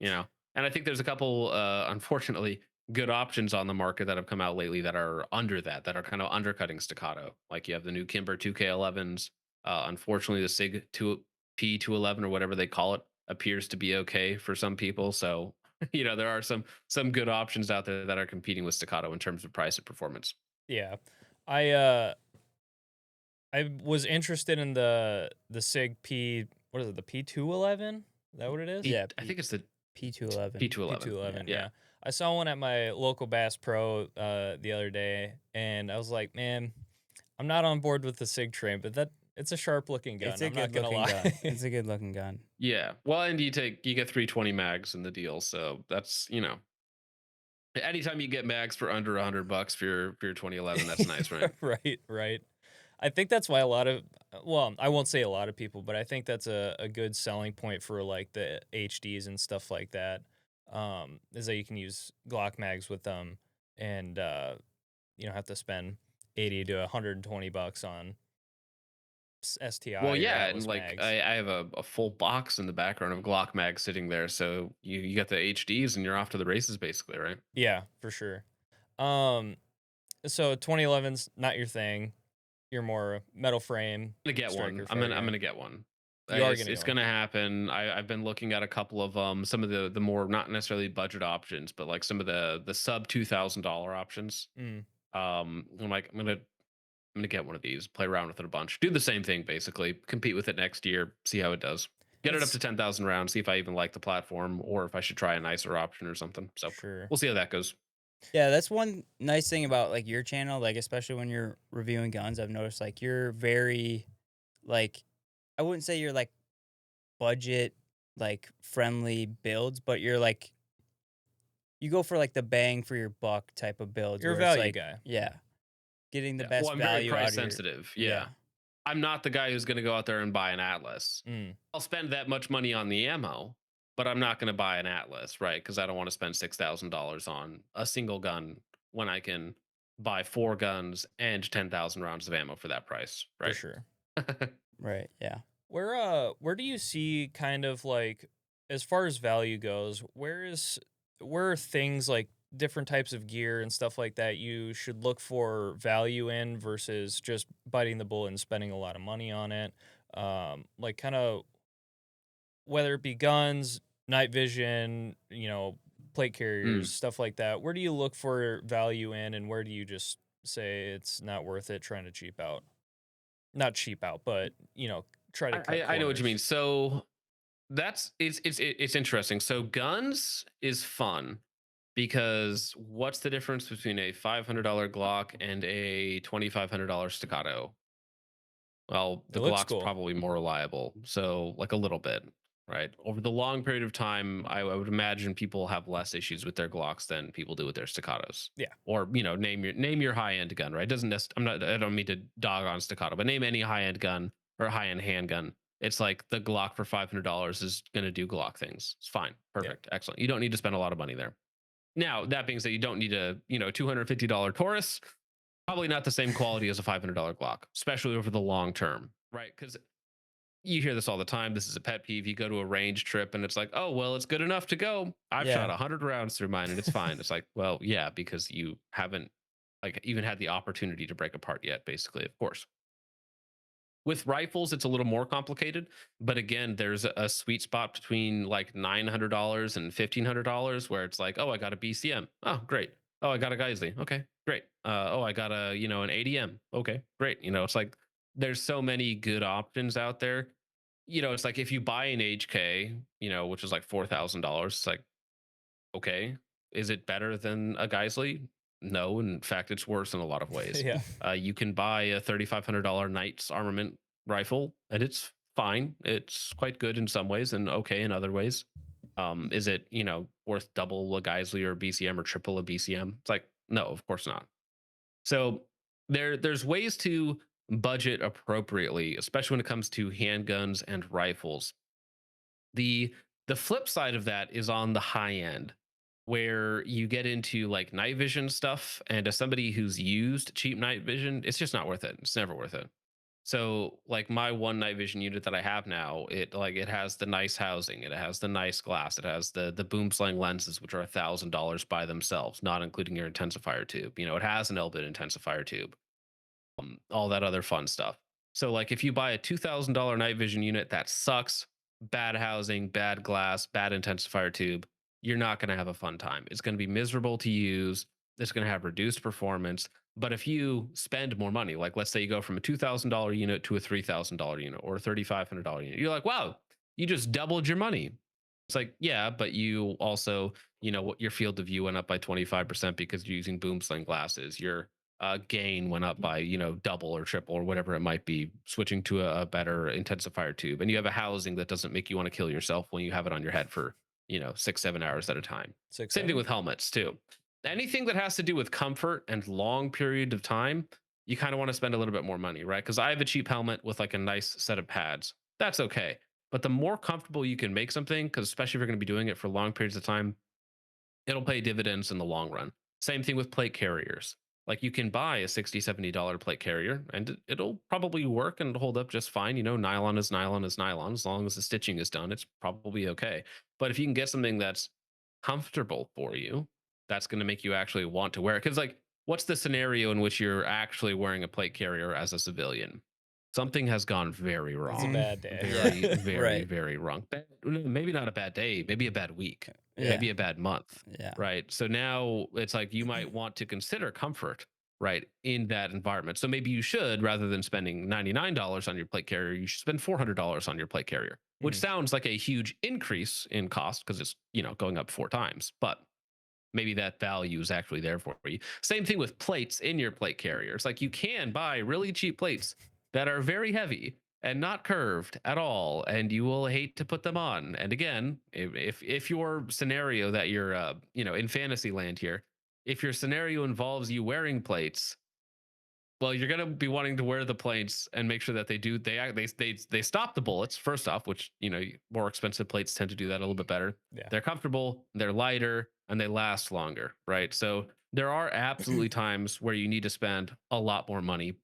you know. And I think there's a couple, unfortunately, good options on the market that have come out lately that are under that are kind of undercutting staccato. Like you have the new Kimber 2K11s. Unfortunately, the Sig 2 P211 or whatever they call it appears to be okay for some people. So there are some good options out there that are competing with staccato in terms of price and performance. yeah. I was interested in the Sig P. What is it? The P211? Is that what it is? Yeah, I think it's the P211. P211. Yeah. P211. Yeah. Yeah. I saw one at my local Bass Pro the other day, and I was like, man, I'm not on board with the Sig train, but it's a sharp looking gun. It's a I'm not good gonna looking lie. gun. It's a good looking gun. Yeah. Well, and you get 320 mags in the deal. So that's, anytime you get mags for under $100 for your 2011, that's nice, right? Right, right. I think that's why a lot of, well, I won't say a lot of people, but I think that's a good selling point for like the HDs and stuff like that. Is that you can use Glock mags with them, and you don't have to spend 80 to $120 on STI Well, or yeah, and Atlas like mags. I have a full box in the background of Glock mags sitting there, so you got the HDs and you're off to the races, basically, right? Yeah, for sure. Um, so 2011's not your thing. You're more metal frame, Gonna get one. striker I'm fire gonna guy. get one. You are It's gonna it's go. gonna happen. I've been looking at a couple of some of the more not necessarily budget options, but like some of the sub $2,000 options. Mm. I'm like I'm gonna get one of these, play around with it a bunch, do the same thing basically, compete with it next year, see how it does. Get it up It's to 10,000 rounds, see if I even like the platform or if I should try a nicer option or something. So sure. we'll see how that goes. Yeah, that's one nice thing about like your channel, like especially when you're reviewing guns. I've noticed like you're very like I wouldn't say you're like budget like friendly builds, but you're like you go for like the bang for your buck type of builds You're a where it's value like guy. yeah, getting the Yeah. Well, best I'm very value out price of your sensitive. yeah. Yeah. I'm not the guy who's going to go out there and buy an Atlas. Mm. I'll spend that much money on the ammo, but I'm not going to buy an Atlas, right? Because I don't want to spend $6,000 on a single gun when I can buy 4 guns and 10,000 rounds of ammo for that price, For right? sure. Right. Yeah. Where do you see kind of like as far as value goes, where are things like different types of gear and stuff like that you should look for value in versus just biting the bullet and spending a lot of money on it? Like kind of whether it be guns, night vision, plate carriers, Mm. stuff like that. Where do you look for value in and where do you just say it's not worth it trying to cheap out? Not cheap out, but try to cut I know what you mean. corners. So it's interesting. So guns is fun because what's the difference between a $500 Glock and a $2,500 Staccato? Well, It the looks Glock's cool. probably more reliable. So, like a little bit, right? Over the long period of time, I would imagine people have less issues with their Glocks than people do with their Staccatos. Yeah. Or, name your high end gun, right? Doesn't I don't mean to dog on Staccato, but name any high end gun or high end handgun. It's like the Glock for $500 is going to do Glock things. It's fine. Perfect. Excellent. You don't need to spend a lot of money there. Now, that being said, you don't need a, $250 Taurus. Probably not the same quality as a $500 Glock, especially over the long term, right? Because you hear this all the time. This is a pet peeve. You go to a range trip and it's like, oh, well, it's good enough to go. I've shot Yeah. 100 rounds through mine and it's fine. It's like, well, yeah, because you haven't like even had the opportunity to break apart yet, basically, of course. With rifles, it's a little more complicated, but again, there's a sweet spot between like $900 and $1,500 where it's like, oh, I got a BCM. Oh, great. Oh, I got a Geisley. Okay, great. Oh, I got a an ADM. Okay, great. It's like there's so many good options out there. It's like if you buy an HK, which is like $4,000, it's like okay, is it better than a Geisley? No, in fact, it's worse in a lot of ways. Yeah. You can buy a $3,500 Knight's armament rifle, and it's fine. It's quite good in some ways, and okay in other ways. Is it worth double a Geisley or a BCM or triple a BCM? It's like no, of course not. So there's ways to budget appropriately, especially when it comes to handguns and rifles. The flip side of that is on the high end where you get into like night vision stuff, and as somebody who's used cheap night vision, it's just not worth it. It's never worth it. So like my one night vision unit that I have now, it has the nice housing, it has the nice glass, it has the boom slang lenses, which are $1,000 by themselves, not including your intensifier tube. It has an Elbit intensifier tube, all that other fun stuff. So, like, if you buy a $2,000 night vision unit that sucks, bad housing, bad glass, bad intensifier tube, you're not going to have a fun time. It's going to be miserable to use. It's going to have reduced performance. But if you spend more money, like let's say you go from a $2,000 unit to a $3,000 unit or a $3,500 unit, you're like, wow, you just doubled your money. It's like, yeah, but you also, what your field of view went up by 25% because you're using boom sling glasses. Your gain went up by double or triple or whatever it might be, switching to a better intensifier tube, and you have a housing that doesn't make you want to kill yourself when you have it on your head for 6-7 hours at a time. Six, Same thing seven? with helmets too. Anything that has to do with comfort and long period of time, you kind of want to spend a little bit more money, right? Because I have a cheap helmet with like a nice set of pads. That's okay. But the more comfortable you can make something, because especially if you're going to be doing it for long periods of time, it'll pay dividends in the long run. Same thing with plate carriers. Like you can buy a $60-$70 plate carrier and it'll probably work and hold up just fine. Nylon is nylon is nylon. As long as the stitching is done, it's probably okay. But if you can get something that's comfortable for you, that's going to make you actually want to wear it. Because, like, what's the scenario in which you're actually wearing a plate carrier as a civilian? Something has gone very It's a wrong. bad day. Very, Yeah. very, Right. very wrong. Maybe not a bad day, maybe a bad week, Yeah. maybe a bad month. Yeah. Right. So now it's like you might want to consider comfort, right, in that environment. So maybe you should, rather than spending $99 on your plate carrier, you should spend $400 on your plate carrier, which Mhm. sounds like a huge increase in cost because it's, going up 4 times. But maybe that value is actually there for you. Same thing with plates in your plate carrier. It's like you can buy really cheap plates that are very heavy and not curved at all, and you will hate to put them on. And again, if your scenario that you're in fantasy land here, if your scenario involves you wearing plates, well, you're gonna be wanting to wear the plates and make sure that they stop the bullets first off, which more expensive plates tend to do that a little bit better. Yeah. They're comfortable, they're lighter, and they last longer, right? So there are absolutely times where you need to spend a lot more money.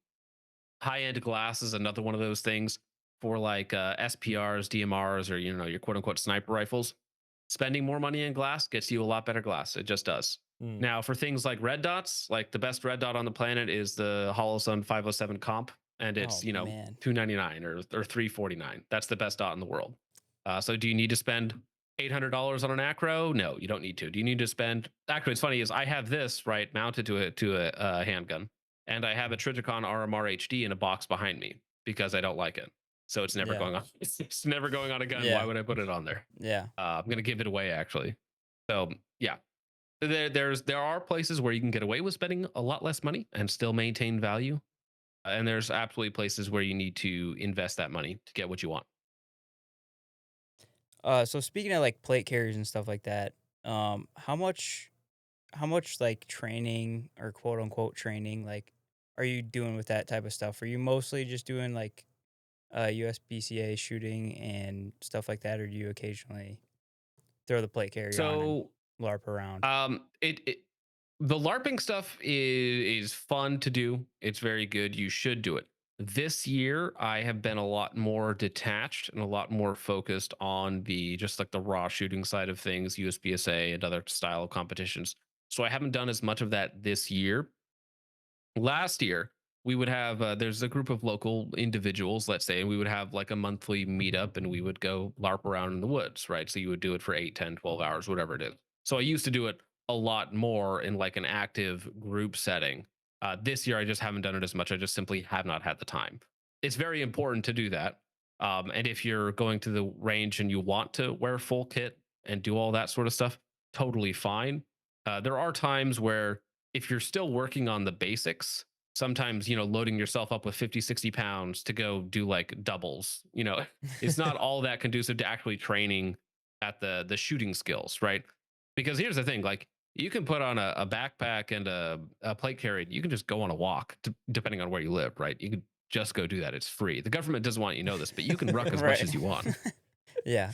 High end glass is another one of those things for like SPRs, DMRs, or your quote unquote sniper rifles. Spending more money in glass gets you a lot better glass. It just does. Mm. Now, for things like red dots, like the best red dot on the planet is the Holosun 507 comp, and it's Oh, man. $299 or $349. That's the best dot in the world. So, do you need to spend $800 on an acro? No, you don't need to. Do you need to spend? Actually, it's funny is I have this right mounted to a handgun, and I have a Triticon RMR HD in a box behind me because I don't like it. So it's never Yeah. going on. It's never going on a gun. Yeah. Why would I put it on there? Yeah. I'm gonna give it away actually. So yeah, there are places where you can get away with spending a lot less money and still maintain value, and there's absolutely places where you need to invest that money to get what you want. So speaking of like plate carriers and stuff like that, how much like training or quote unquote training like are you doing with that type of stuff? Are you mostly just doing like USPCA shooting and stuff like that, or do you occasionally throw the plate carrier on and So LARP around? it the LARPing stuff is fun to do. It's very good. You should do it. This year, I have been a lot more detached and a lot more focused on the just like the raw shooting side of things, USPSA and other style competitions. So I haven't done as much of that this year. Last year, we would have there's a group of local individuals, let's say, and we would have like a monthly meetup and we would go LARP around in the woods, right? So you would do it for 8, 10, 12 hours, whatever it is. So I used to do it a lot more in like an active group setting. This year, I just haven't done it as much. I just simply have not had the time. It's very important to do that. And if you're going to the range and you want to wear full kit and do all that sort of stuff, totally fine. There are times where if you're still working on the basics, sometimes loading yourself up with 50, 60 pounds to go do like doubles, it's not all that conducive to actually training at the shooting skills, right? Because here's the thing, like you can put on a backpack and a plate carrier, you can just go on a walk depending on where you live, right? You can just go do that. It's free. The government doesn't want you to know this, but you can ruck as much Right. as you want. Yeah.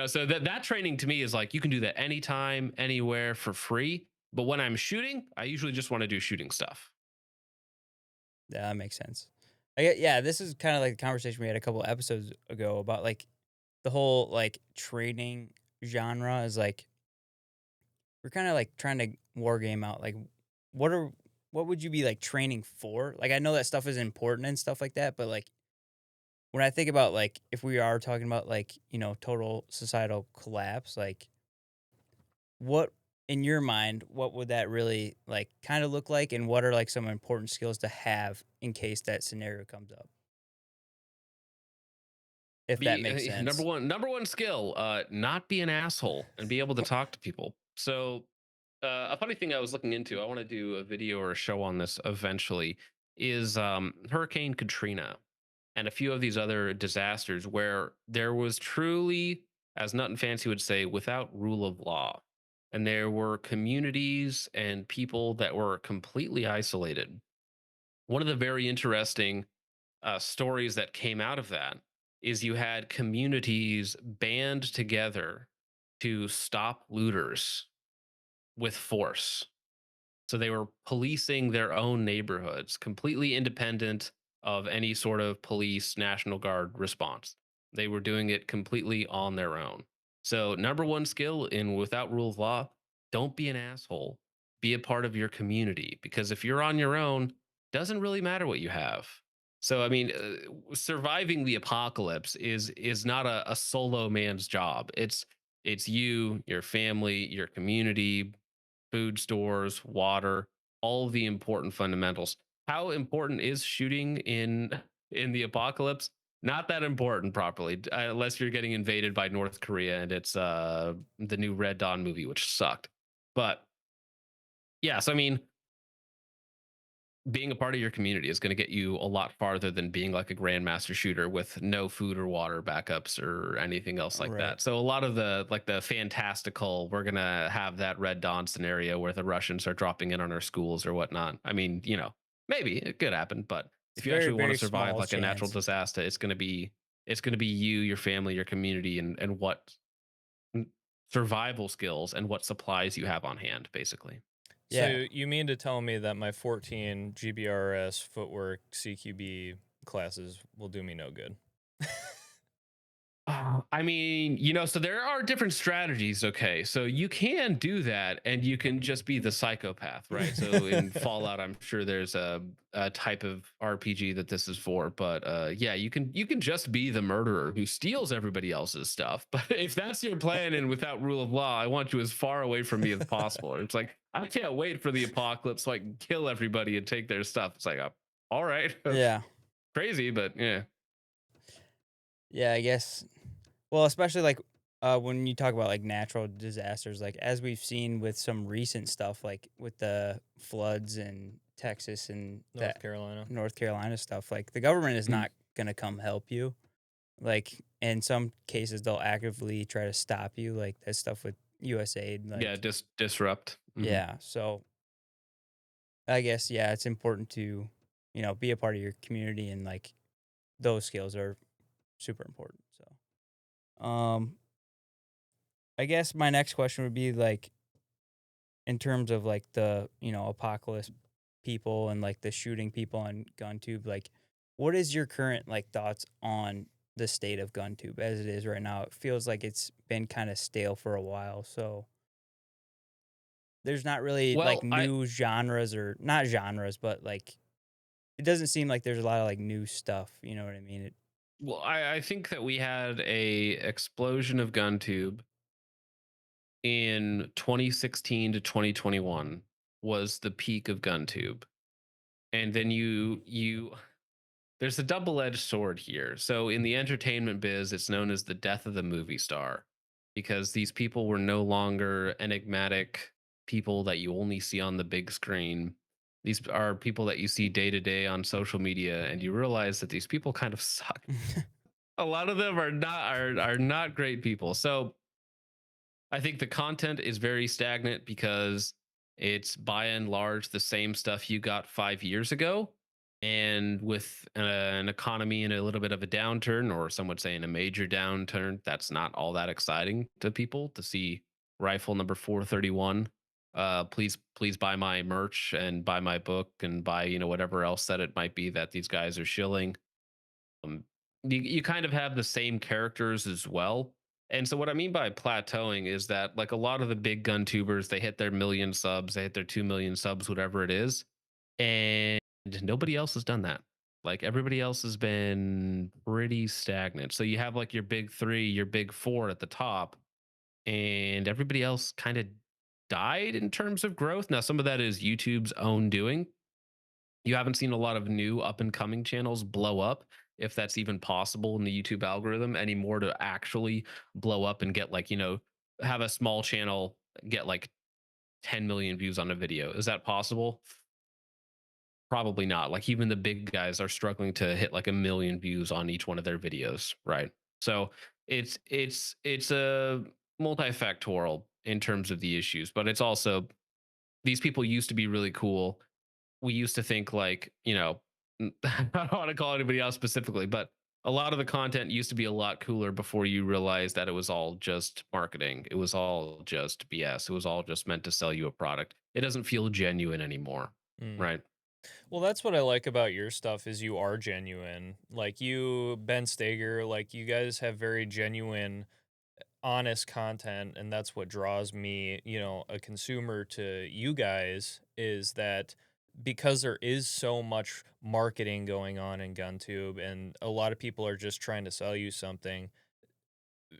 So that training to me is like you can do that anytime, anywhere for free. But when I'm shooting, I usually just want to do shooting stuff. Yeah, that makes sense. Yeah, this is kind of like the conversation we had a couple episodes ago about like the whole like training genre is like we're kind of like trying to war game out like what are what would you be like training for? Like I know that stuff is important and stuff like that, but like when I think about like if we are talking about like, total societal collapse, like what in your mind, what would that really like kind of look like and what are like some important skills to have in case that scenario comes up? If that Be makes sense. number one skill, not be an asshole and be able to talk to people. So a funny thing I was looking into, I want to do a video or a show on this eventually, is Hurricane Katrina and a few of these other disasters where there was truly, as Nut and Fancy would say, without rule of law. And there were communities and people that were completely isolated. One of the very interesting stories that came out of that is you had communities band together to stop looters with force. So they were policing their own neighborhoods, completely independent of any sort of police, National Guard response. They were doing it completely on their own. So, number one skill in without rule of law, don't be an asshole. Be a part of your community because if you're on your own, doesn't really matter what you have. So, I mean, surviving the apocalypse is not a solo man's job. It's you, your family, your community, food stores, water, all the important fundamentals. How important is shooting in the apocalypse? Not that important properly, unless you're getting invaded by North Korea and it's the new Red Dawn movie, which sucked. But Yes, I mean, being a part of your community is going to get you a lot farther than being like a grandmaster shooter with no food or water backups or anything else like Right. that. So a lot of the fantastical, we're going to have that Red Dawn scenario where the Russians are dropping in on our schools or whatnot. I mean, maybe it could happen, but It's if you very, actually want to very survive small like a natural chance. disaster, it's going to be you, your family, your community, and what n- survival skills and what supplies you have on hand, basically. So Yeah. you mean to tell me that my 14 GBRS footwork CQB classes will do me no good? I mean, so there are different strategies. Okay. So you can do that and you can just be the psychopath, right? So in Fallout, I'm sure there's a type of RPG that this is for. But yeah, you can just be the murderer who steals everybody else's stuff. But if that's your plan and without rule of law, I want you as far away from me as possible. It's like, I can't wait for the apocalypse so I can kill everybody and take their stuff. It's like, all right. Yeah. Crazy, but yeah. Yeah, I guess. Well, especially like when you talk about like natural disasters, like as we've seen with some recent stuff, like with the floods in Texas and North that Carolina. North Carolina stuff, like the government is Mm. not gonna come help you. Like in some cases, they'll actively try to stop you, like that stuff with USAID. Yeah, Like, disrupt. Mhm. yeah, so I guess yeah, it's important to be a part of your community, and like those skills are super important. So, I guess my next question would be like in terms of like the apocalypse people and like the shooting people on GunTube, like what is your current like thoughts on the state of GunTube as it is right now? It feels like it's been kind of stale for a while, so there's not really like Well, I new genres, or not genres, but like it doesn't seem like there's a lot of like new stuff. You know what I mean? well, I think that we had a explosion of GunTube in 2016 to 2021 was the peak of GunTube. And then you there's a double-edged sword here. So in the entertainment biz, it's known as the death of the movie star because these people were no longer enigmatic people that you only see on the big screen. These are people that you see day to day on social media, and you realize that these people kind of suck. A lot of them are not great people. So I think the content is very stagnant because it's by and large the same stuff you got 5 years ago. And with an economy in a little bit of a downturn, or some would say in a major downturn, that's not all that exciting to people to see rifle number 431. Please buy my merch and buy my book and buy whatever else that it might be that these guys are shilling. um, you kind of have the same characters as well. And so what I mean by plateauing is that like a lot of the big gun tubers, they hit their million subs, they hit their 2 million subs, whatever it is. And nobody else has done that. Like everybody else has been pretty stagnant. So you have like your big three, your big four at the top, and everybody else kind of died in terms of growth. Now, some of that is YouTube's own doing. You haven't seen a lot of new up and coming channels blow up, if that's even possible in the YouTube algorithm anymore, to actually blow up and get like, have a small channel get like 10 million views on a video. Is that possible? Probably not. Like even the big guys are struggling to hit like a million views on each one of their videos, right? So it's a multifactorial in terms of the issues, but it's also these people used to be really cool. We used to think like, I don't want to call anybody out specifically, but a lot of the content used to be a lot cooler before you realized that it was all just marketing. It was all just BS. It was all just meant to sell you a product. It doesn't feel genuine anymore, Mm. right? Well, that's what I like about your stuff is you are genuine. Like you, Ben Stager, like you guys have very genuine, honest content, and that's what draws me, a consumer to you guys is that because there is so much marketing going on in GunTube and a lot of people are just trying to sell you something,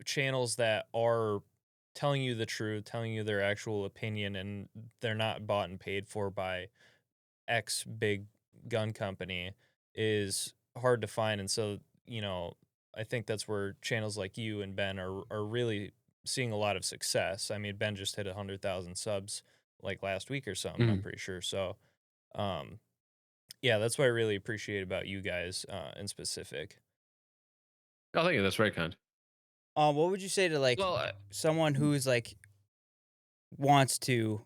channels that are telling you the truth, telling you their actual opinion, and they're not bought and paid for by X big gun company is hard to find. And so, I think that's where channels like you and Ben are really seeing a lot of success. I mean, Ben just hit 100,000 subs like last week or something. I'm pretty sure. So, yeah, that's what I really appreciate about you guys in specific. Oh, thank you. That's very kind. What would you say to like Well, someone who's like wants to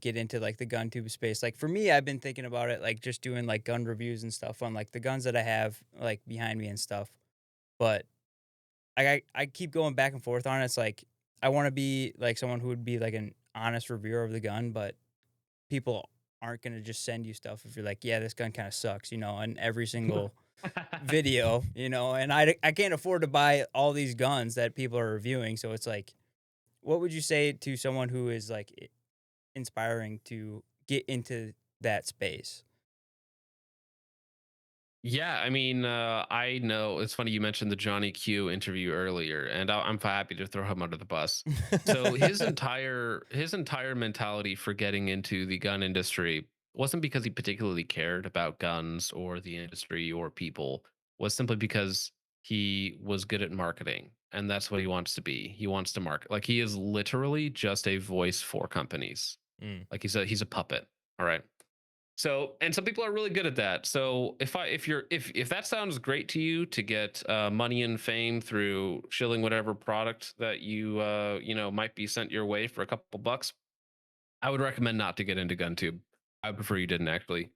get into like the gun tube space? Like for me, I've been thinking about it, like just doing like gun reviews and stuff on like the guns that I have like behind me and stuff. But I keep going back and forth on it. It's like I want to be like someone who would be like an honest reviewer of the gun, but people aren't gonna just send you stuff if you're like, yeah, this gun kind of sucks, in every single video, and I can't afford to buy all these guns that people are reviewing. So it's like, what would you say to someone who is like inspiring to get into that space? yeah, I mean, I know it's funny you mentioned the Johnny Q interview earlier, and I'm happy to throw him under the bus. So his entire mentality for getting into the gun industry wasn't because he particularly cared about guns or the industry or people, was simply because he was good at marketing, and that's what he wants to be. He wants to market. Like he is literally just a voice for companies. Mm. Like he's a puppet. All right. So, and some people are really good at that. So, if that sounds great to you to get money and fame through shilling whatever product that you might be sent your way for a couple bucks, I would recommend not to get into GunTube. I would prefer you didn't actually.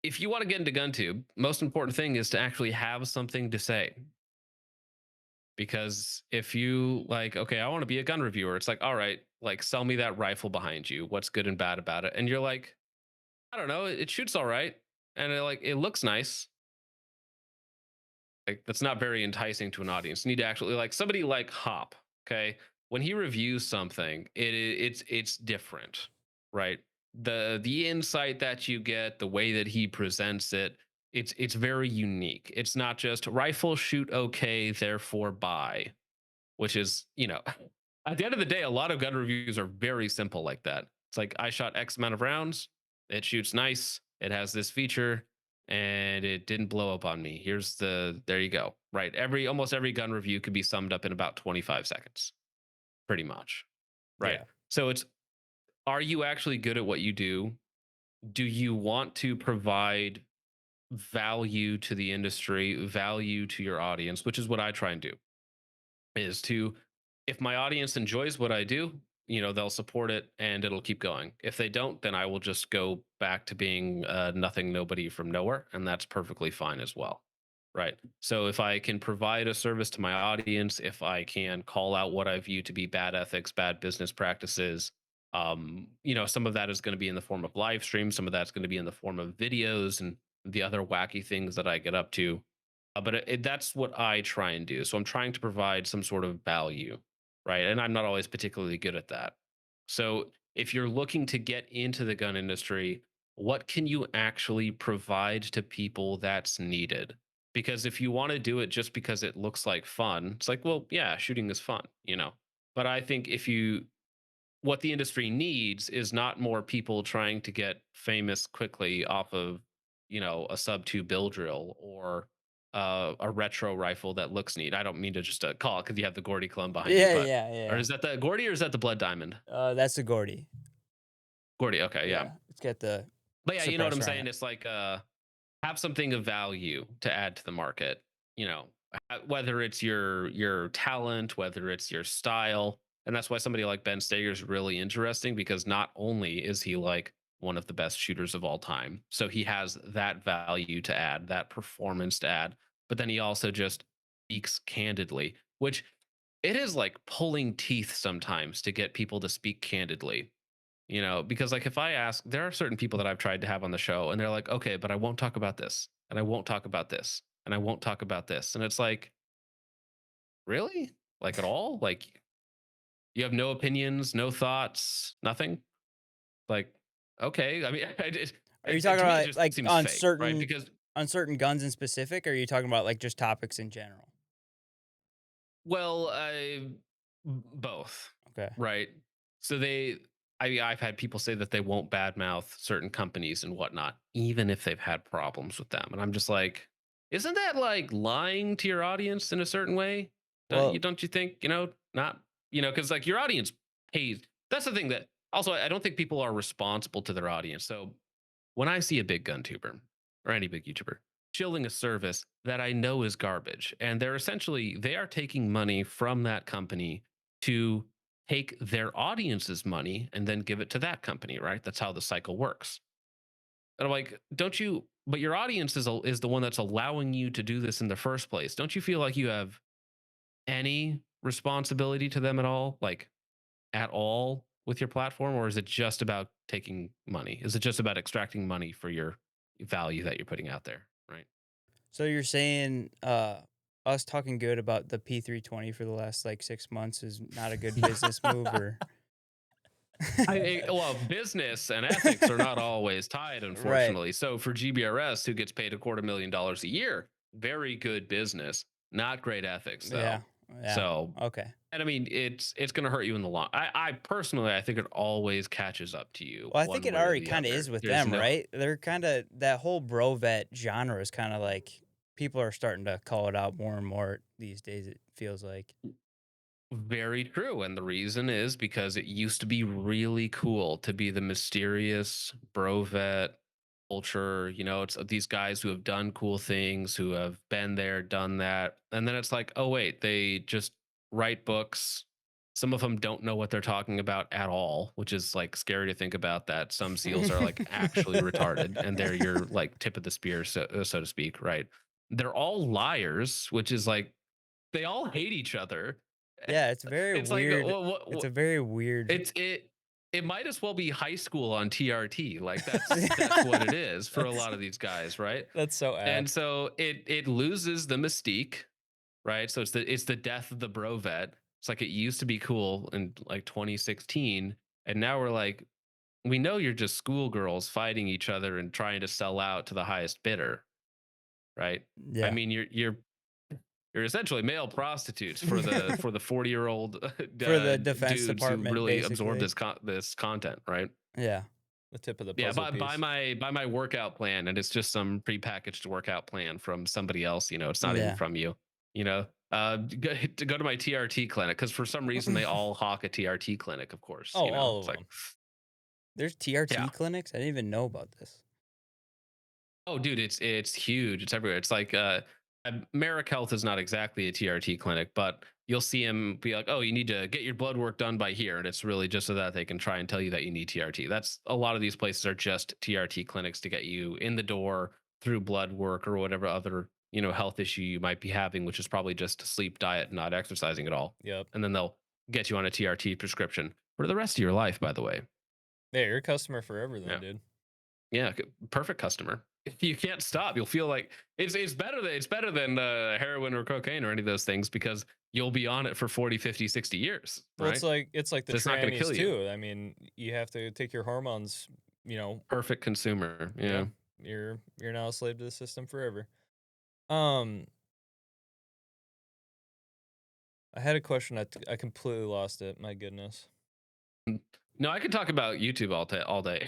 If you want to get into GunTube, most important thing is to actually have something to say. Because if you like, okay, I want to be a gun reviewer, it's like, all right, like sell me that rifle behind you. What's good and bad about it? And you're like, I don't know. It shoots all right, and it looks nice. Like that's not very enticing to an audience. You need to actually like somebody like Hop. Okay, when he reviews something, it's different, right? The insight that you get, the way that he presents it, it's very unique. It's not just rifle shoot okay, therefore buy, which is at the end of the day, a lot of gun reviews are very simple like that. It's like I shot X amount of rounds, it shoots nice, it has this feature, and it didn't blow up on me. There you go. Right. Almost every gun review could be summed up in about 25 seconds, pretty much. Right. Yeah. So are you actually good at what you do? Do you want to provide value to the industry, value to your audience, which is what I try and do, is to if my audience enjoys what I do, they'll support it and it'll keep going. If they don't, then I will just go back to being nothing, nobody from nowhere, and that's perfectly fine as well. Right. So if I can provide a service to my audience, if I can call out what I view to be bad ethics, bad business practices, some of that is going to be in the form of live streams, some of that's going to be in the form of videos and the other wacky things that I get up to. But that's what I try and do. So I'm trying to provide some sort of value, right? And I'm not always particularly good at that. So if you're looking to get into the gun industry, what can you actually provide to people that's needed? Because if you want to do it just because it looks like fun, it's like, well, yeah, shooting is fun. But I think what the industry needs is not more people trying to get famous quickly off of, a sub 2 bill drill or a retro rifle that looks neat. I don't mean to just call it because you have the Gordy clone behind you, Yeah, but yeah, or yeah. is that the Gordy or is that the Blood Diamond? That's the Gordy. Gordy, okay, yeah. Yeah, it's got the But yeah, you know what I'm suppressor on saying? it. It's like have something of value to add to the market, you know, whether it's your talent, whether it's your style. And that's why somebody like Ben Stager is really interesting because not only is he like one of the best shooters of all time, so he has that value to add, that performance to add, but then he also just speaks candidly, which it is like pulling teeth sometimes to get people to speak candidly, because like if I ask, there are certain people that I've tried to have on the show and they're like, okay, but I won't talk about this and I won't talk about this and I won't talk about this. And it's like, really? Like at all? Like you have no opinions, no thoughts, nothing? Like, okay. I mean, Are you talking to me, it about just like seems on fake, right? certain Because, on certain guns in specific, or are you talking about like just topics in general? well, both, Okay. right? So I've had people say that they won't badmouth certain companies and whatnot, even if they've had problems with them. And I'm just like, isn't that like lying to your audience in a certain way? Don't you Well, don't you think, not, because like your audience pays. That's the thing that Also, I don't think people are responsible to their audience. So when I see a big gun tuber or any big YouTuber shilling a service that I know is garbage, and they are taking money from that company to take their audience's money and then give it to that company, right? That's how the cycle works. And I'm like, don't you? But your audience is the one that's allowing you to do this in the first place. Don't you feel like you have any responsibility to them at all? Like at all with your platform, or is it just about taking money? Is it just about extracting money for your value that you're putting out there? Right. So you're saying us talking good about the P320 for the last like 6 months is not a good business move, or Well, business and ethics are not always tied, right? unfortunately. So for GBRS, who gets paid $250,000 a year, very good business, not great ethics Yeah, though. yeah. So, Okay. and I mean, it's going to hurt you in the long. I personally, I think it always catches up to you Well, I think one it way or already the kind of other. is with There's them, no right? They're kind of that whole bro vet genre is kind of like people are starting to call it out more and more these days. It feels like. Very true. And the reason is because it used to be really cool to be the mysterious bro vet culture. You know, it's these guys who have done cool things, who have been there, done that. And then it's like, oh, wait, they just write books. Some of them don't know what they're talking about at all, which is like scary to think about that. Some SEALs are like actually retarded and they're your like tip of the spear, so to speak, right? They're all liars, which is like they all hate each other. Yeah, it's very It's like weird. It's a very weird. it's it might as well be high school on TRT. Like that's what it is for a That's lot of these guys, right? that's so And apt. so it loses the mystique, right? So it's the death of the bro vet. It's like it used to be cool in like 2016, and now we're like, we know you're just schoolgirls fighting each other and trying to sell out to the highest bidder, right? I Yeah, mean, you're essentially male prostitutes for the 40-year-old for the defense dudes who department, really absorb basically. this content, right? Yeah, The tip of the Yeah, puzzle piece. buy my workout plan, and it's just some prepackaged workout plan from somebody else. You know, it's not even yeah. from you. You know, to go to my TRT clinic because for some reason they all hawk a TRT clinic. Of course, Oh, you know, all it's of like, them. There's yeah. TRT clinics. I didn't even know about this. Oh, dude, it's huge. It's everywhere. It's like Merrick Health is not exactly a TRT clinic, but you'll see him be like, "Oh, you need to get your blood work done by here," and it's really just so that they can try and tell you that you need TRT. That's a lot of these places are just TRT clinics to get you in the door through blood work or whatever other health issue you might be having, which is probably just sleep, diet, not exercising at all, Yep. and then they'll get you on a TRT prescription for the rest of your life. By the way, Yeah, you're a customer forever yeah. then, dude. Yeah, perfect customer. You can't stop. You'll feel like it's better than heroin or cocaine or any of those things because you'll be on it for 40, 50, 60 years, Well, right? it's like the So it's not going to trannies kill you. too. I mean, you have to take your hormones, you know. Perfect consumer. Yeah, Yeah. you're now a slave to the system forever. Um, I had a question. I completely lost it. My goodness. No, I could talk about YouTube all day.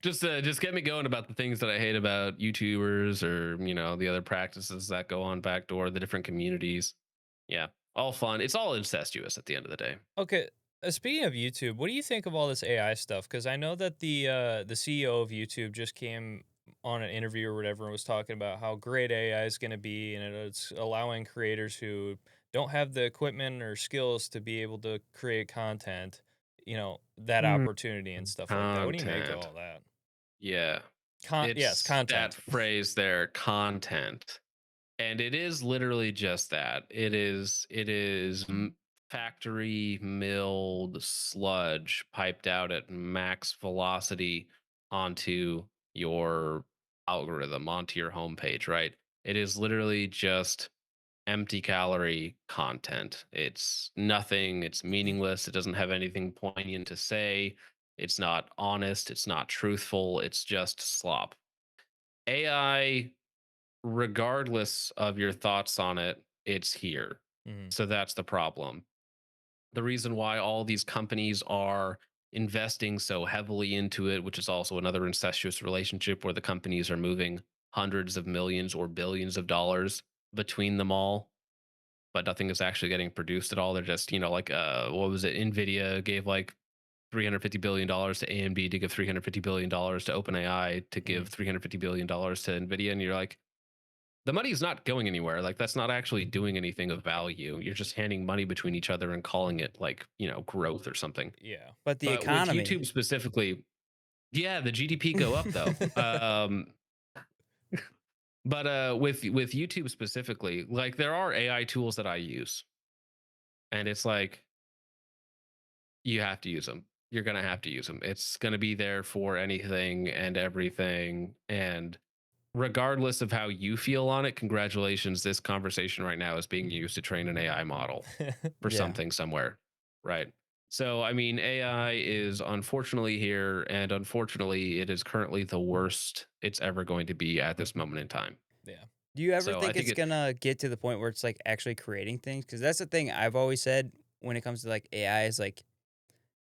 Just get me going about the things that I hate about YouTubers or the other practices that go on backdoor, the different communities. Yeah, all fun. It's all incestuous at the end of the day. Okay. Speaking of YouTube, what do you think of all this AI stuff? Because I know that the CEO of YouTube just came on an interview or whatever and was talking about how great AI is going to be, and it's allowing creators who don't have the equipment or skills to be able to create content, that Hmm. opportunity and stuff like that. What do you make of Content. all that? Yeah. Yes, It's that content. phrase there, content. And it is literally just that. It is factory milled sludge piped out at max velocity onto your algorithm, onto your homepage, right? It is literally just empty calorie content. It's nothing, it's meaningless, it doesn't have anything poignant to say. It's not honest, it's not truthful, it's just slop. AI, regardless of your thoughts on it, it's here. Mhm. So that's the problem. The reason why all these companies are investing so heavily into it, which is also another incestuous relationship where the companies are moving hundreds of millions or billions of dollars between them all, but nothing is actually getting produced at all. They're just, like what was it? Nvidia gave like $350 billion to AMD to give $350 billion to OpenAI to give $350 billion to NVIDIA. And you're like, the money is not going anywhere. Like, that's not actually doing anything of value. You're just handing money between each other and calling it like, growth or something. Yeah. But the But with economy, YouTube specifically, yeah, the GDP go up though. But with YouTube specifically, like there are AI tools that I use, and it's like you have to use them. You're gonna have to use them. It's gonna be there for anything and everything. And regardless of how you feel on it, congratulations. This conversation right now is being used to train an AI model for yeah. something somewhere, right? So, I mean, AI is unfortunately here, and unfortunately, it is currently the worst it's ever going to be at this moment in time. Yeah. Do you ever So, I think think it's it, gonna get to the point where it's like actually creating things? Because that's the thing I've always said when it comes to like AI is like,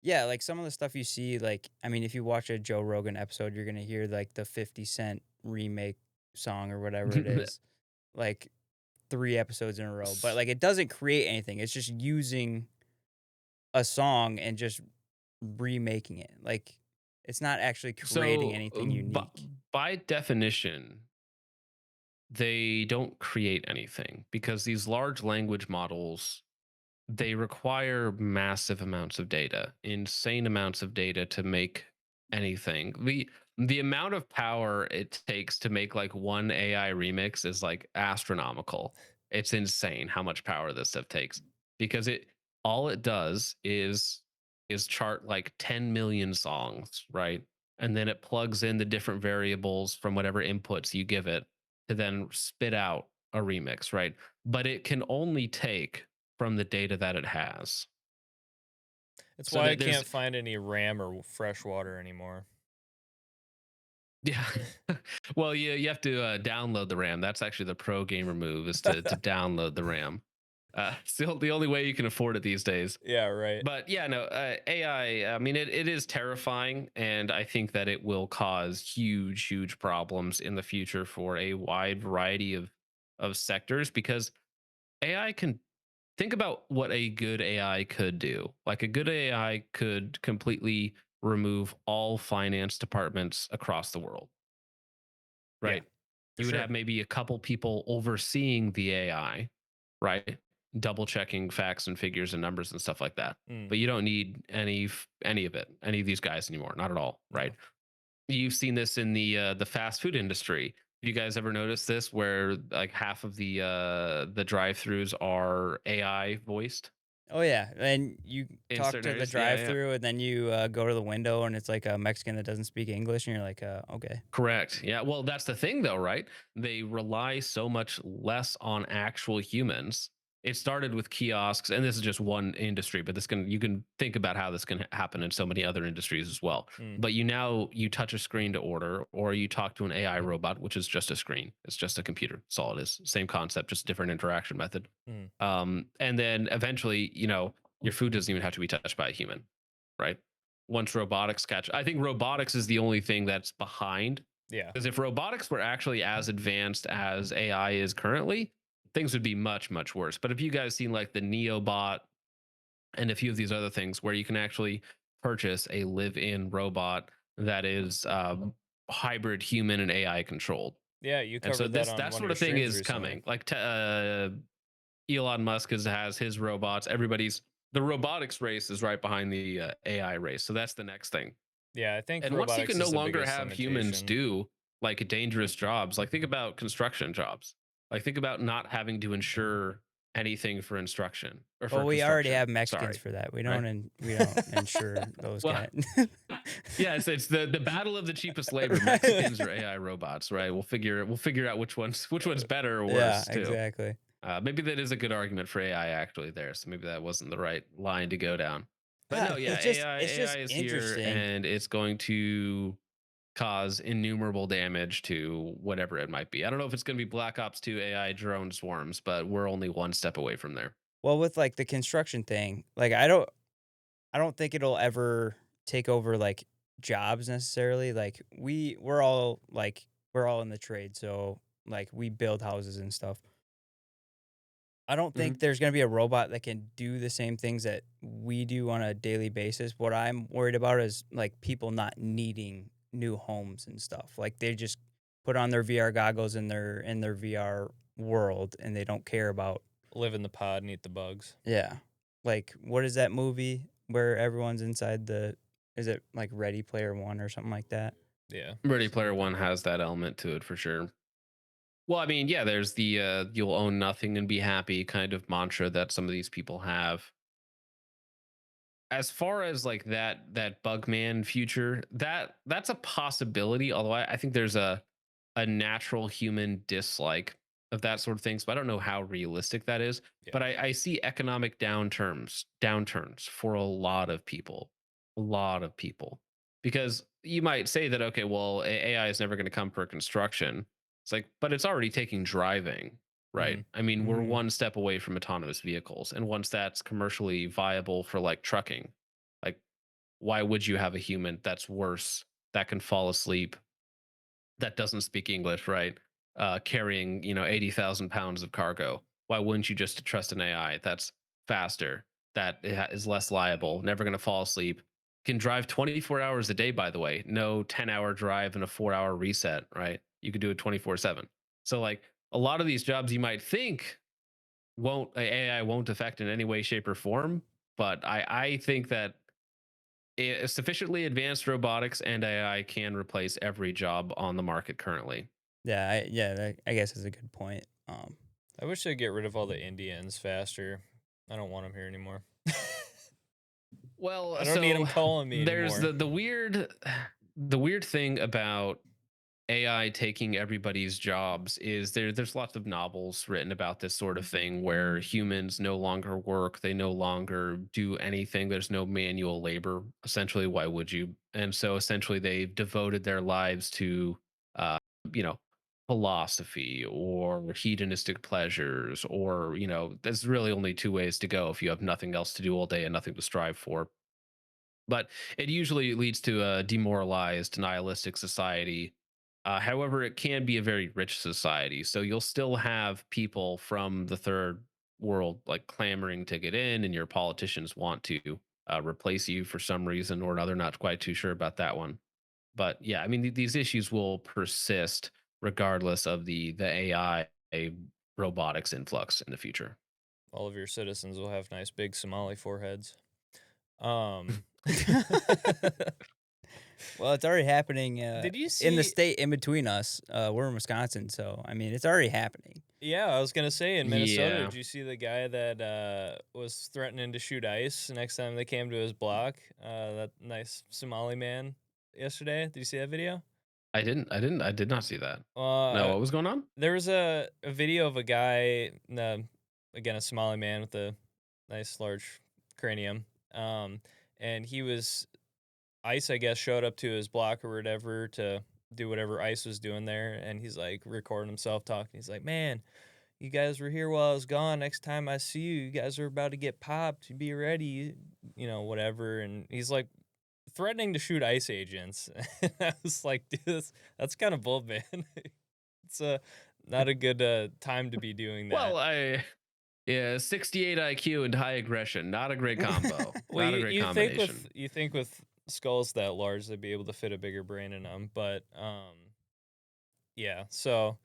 yeah, like some of the stuff you see, like, I mean, if you watch a Joe Rogan episode, you're gonna hear like the 50 Cent remake song or whatever it is, like 3 episodes in a row. But like it doesn't create anything. It's just using a song and just remaking it. Like it's not actually creating so anything unique. by definition, they don't create anything because these large language models, they require massive amounts of data, insane amounts of data to make anything. The amount of power it takes to make like one AI remix is like astronomical. It's insane how much power this stuff takes because it all it does is chart like 10 million songs, right? And then it plugs in the different variables from whatever inputs you give it to then spit out a remix, right? But it can only take from the data that it has. That's So why I that there's can't find any RAM or fresh water anymore. yeah. Well, you have to download the RAM. That's actually the pro gamer move is to download the RAM. It's the only way you can afford it these days. Yeah, right. But yeah, no, AI, I mean, it is terrifying. And I think that it will cause huge, huge problems in the future for a wide variety of sectors because AI can think about what a good AI could do. Like a good AI could completely remove all finance departments across the world, Yeah, right? for You would sure. have maybe a couple people overseeing the AI, right? Double checking facts and figures and numbers and stuff like that. Mm, But you don't need any of it, any of these guys anymore, not at all, right? no. You've seen this in the fast food industry. You guys ever notice this where like half of the drive-throughs are AI voiced Oh yeah, and you in talk certain to the areas? Yeah, yeah. drive-through, and then you go to the window, and it's like a Mexican that doesn't speak English, and you're like, okay. Correct. Yeah. Well, that's the thing though, right? They rely so much less on actual humans. It started with kiosks, and this is just one industry, but you can think about how this can happen in so many other industries as well. Mm, But you touch a screen to order, or you talk to an AI robot, which is just a screen. It's just a computer. That's all it is. Same concept, just different interaction method. mm. And then eventually, your food doesn't even have to be touched by a human, right? Once robotics catch, I think robotics is the only thing that's behind. Yeah. Because if robotics were actually as advanced as AI is currently, things would be much, much worse. But if you guys seen like the Neobot and a few of these other things where you can actually purchase a live-in robot that is hybrid human and AI controlled. Yeah, you And so covered that this on that one of sort your of thing streams is recently. coming. Like Elon Musk has his robots. The robotics race is right behind the AI race. So that's the next thing. Yeah, I think And once you can robotics no is the longer biggest have humans limitation. do like dangerous jobs, like think about construction jobs. Like think about not having to insure anything for instruction or Well, for we already construction. have Mexicans Sorry, for that. We right? don't we don't insure those Well, guys. yeah, it's the battle of the cheapest labor, Right. Mexicans or AI robots, right? We'll figure out which one's better or Yeah, worse too. exactly. Maybe that is a good argument for AI actually there. So maybe that wasn't the right line to go down. But no, yeah, It's AI just is here interesting. and it's going to cause innumerable damage to whatever it might be. I don't know if it's going to be Black Ops 2 AI drone swarms, but we're only one step away from there. Well, with like the construction thing, like I don't think it'll ever take over like jobs necessarily. Like we're all in the trade, so like we build houses and stuff. I don't think there's going to be a robot that can do the same things that we do on a daily basis. What I'm worried about is like people not needing new homes and stuff. Like they just put on their VR goggles in their VR world and they don't care about Live in the pod and eat the bugs. yeah. Like what is that movie where everyone's inside the is it like Ready Player One or something like that? Yeah. Ready Player One has that element to it for sure. Well, I mean, yeah, there's the you'll own nothing and be happy kind of mantra that some of these people have. As far as like that Bugman future, that's a possibility, although I think there's a natural human dislike of that sort of things, but I don't know how realistic that is. Yeah. But I see economic downturns for a lot of people. A lot of people. Because you might say that, okay, well, AI is never going to come for construction. It's like, but it's already taking driving, right? Mhm. I mean, we're Mhm. one step away from autonomous vehicles. And once that's commercially viable for like trucking, like, why would you have a human that's worse, that can fall asleep, that doesn't speak English, right? Carrying 80,000 pounds of cargo. Why wouldn't you just trust an AI that's faster, that is less liable, never going to fall asleep, can drive 24 hours a day? By the way, no 10-hour drive and a 4-hour reset, right? You could do it 24/7. So like a lot of these jobs you might think AI won't affect in any way, shape, or form, but I think that sufficiently advanced robotics and AI can replace every job on the market currently. I guess is a good point. I wish they'd get rid of all the Indians faster. I don't want them here anymore. Well, I don't need them so calling me there's anymore. the weird thing about AI taking everybody's jobs is there's lots of novels written about this sort of thing where humans no longer work, they no longer do anything, there's no manual labor. Essentially, why would you? And so essentially they've devoted their lives to uh, you know, philosophy or hedonistic pleasures, or there's really only two ways to go if you have nothing else to do all day and nothing to strive for. But it usually leads to a demoralized, nihilistic society. However, it can be a very rich society. So you'll still have people from the third world like clamoring to get in, and your politicians want to replace you for some reason or another. Not quite too sure about that one. But yeah, I mean, these issues will persist regardless of the AI robotics influx in the future. All of your citizens will have nice big Somali foreheads. Um, Well, it's already happening Did you in the see? state in between us. We're in Wisconsin, so I mean, it's already happening. Yeah, I was gonna say in Minnesota. Yeah. Did you see the guy that was threatening to shoot ICE next time they came to his block? That nice Somali man yesterday. Did you see that video? I did not see that. No, Uh, what was going on? there was a video of a guy, again a Somali man with a nice large cranium. And he was ICE, I guess, showed up to his block or whatever to do whatever ICE was doing there, and he's like recording himself talking. He's like, "Man, you guys were here while I was gone. Next time I see you, you guys are about to get popped. Be ready, whatever." And he's like threatening to shoot ICE agents. And I was like, dude, that's kind of bold, man. It's not a good time to be doing that. Well, yeah, 68 IQ and high aggression. Not a great combo. Well, Not a great you think combination. with skulls that large, they'd be able to fit a bigger brain in them, but yeah. So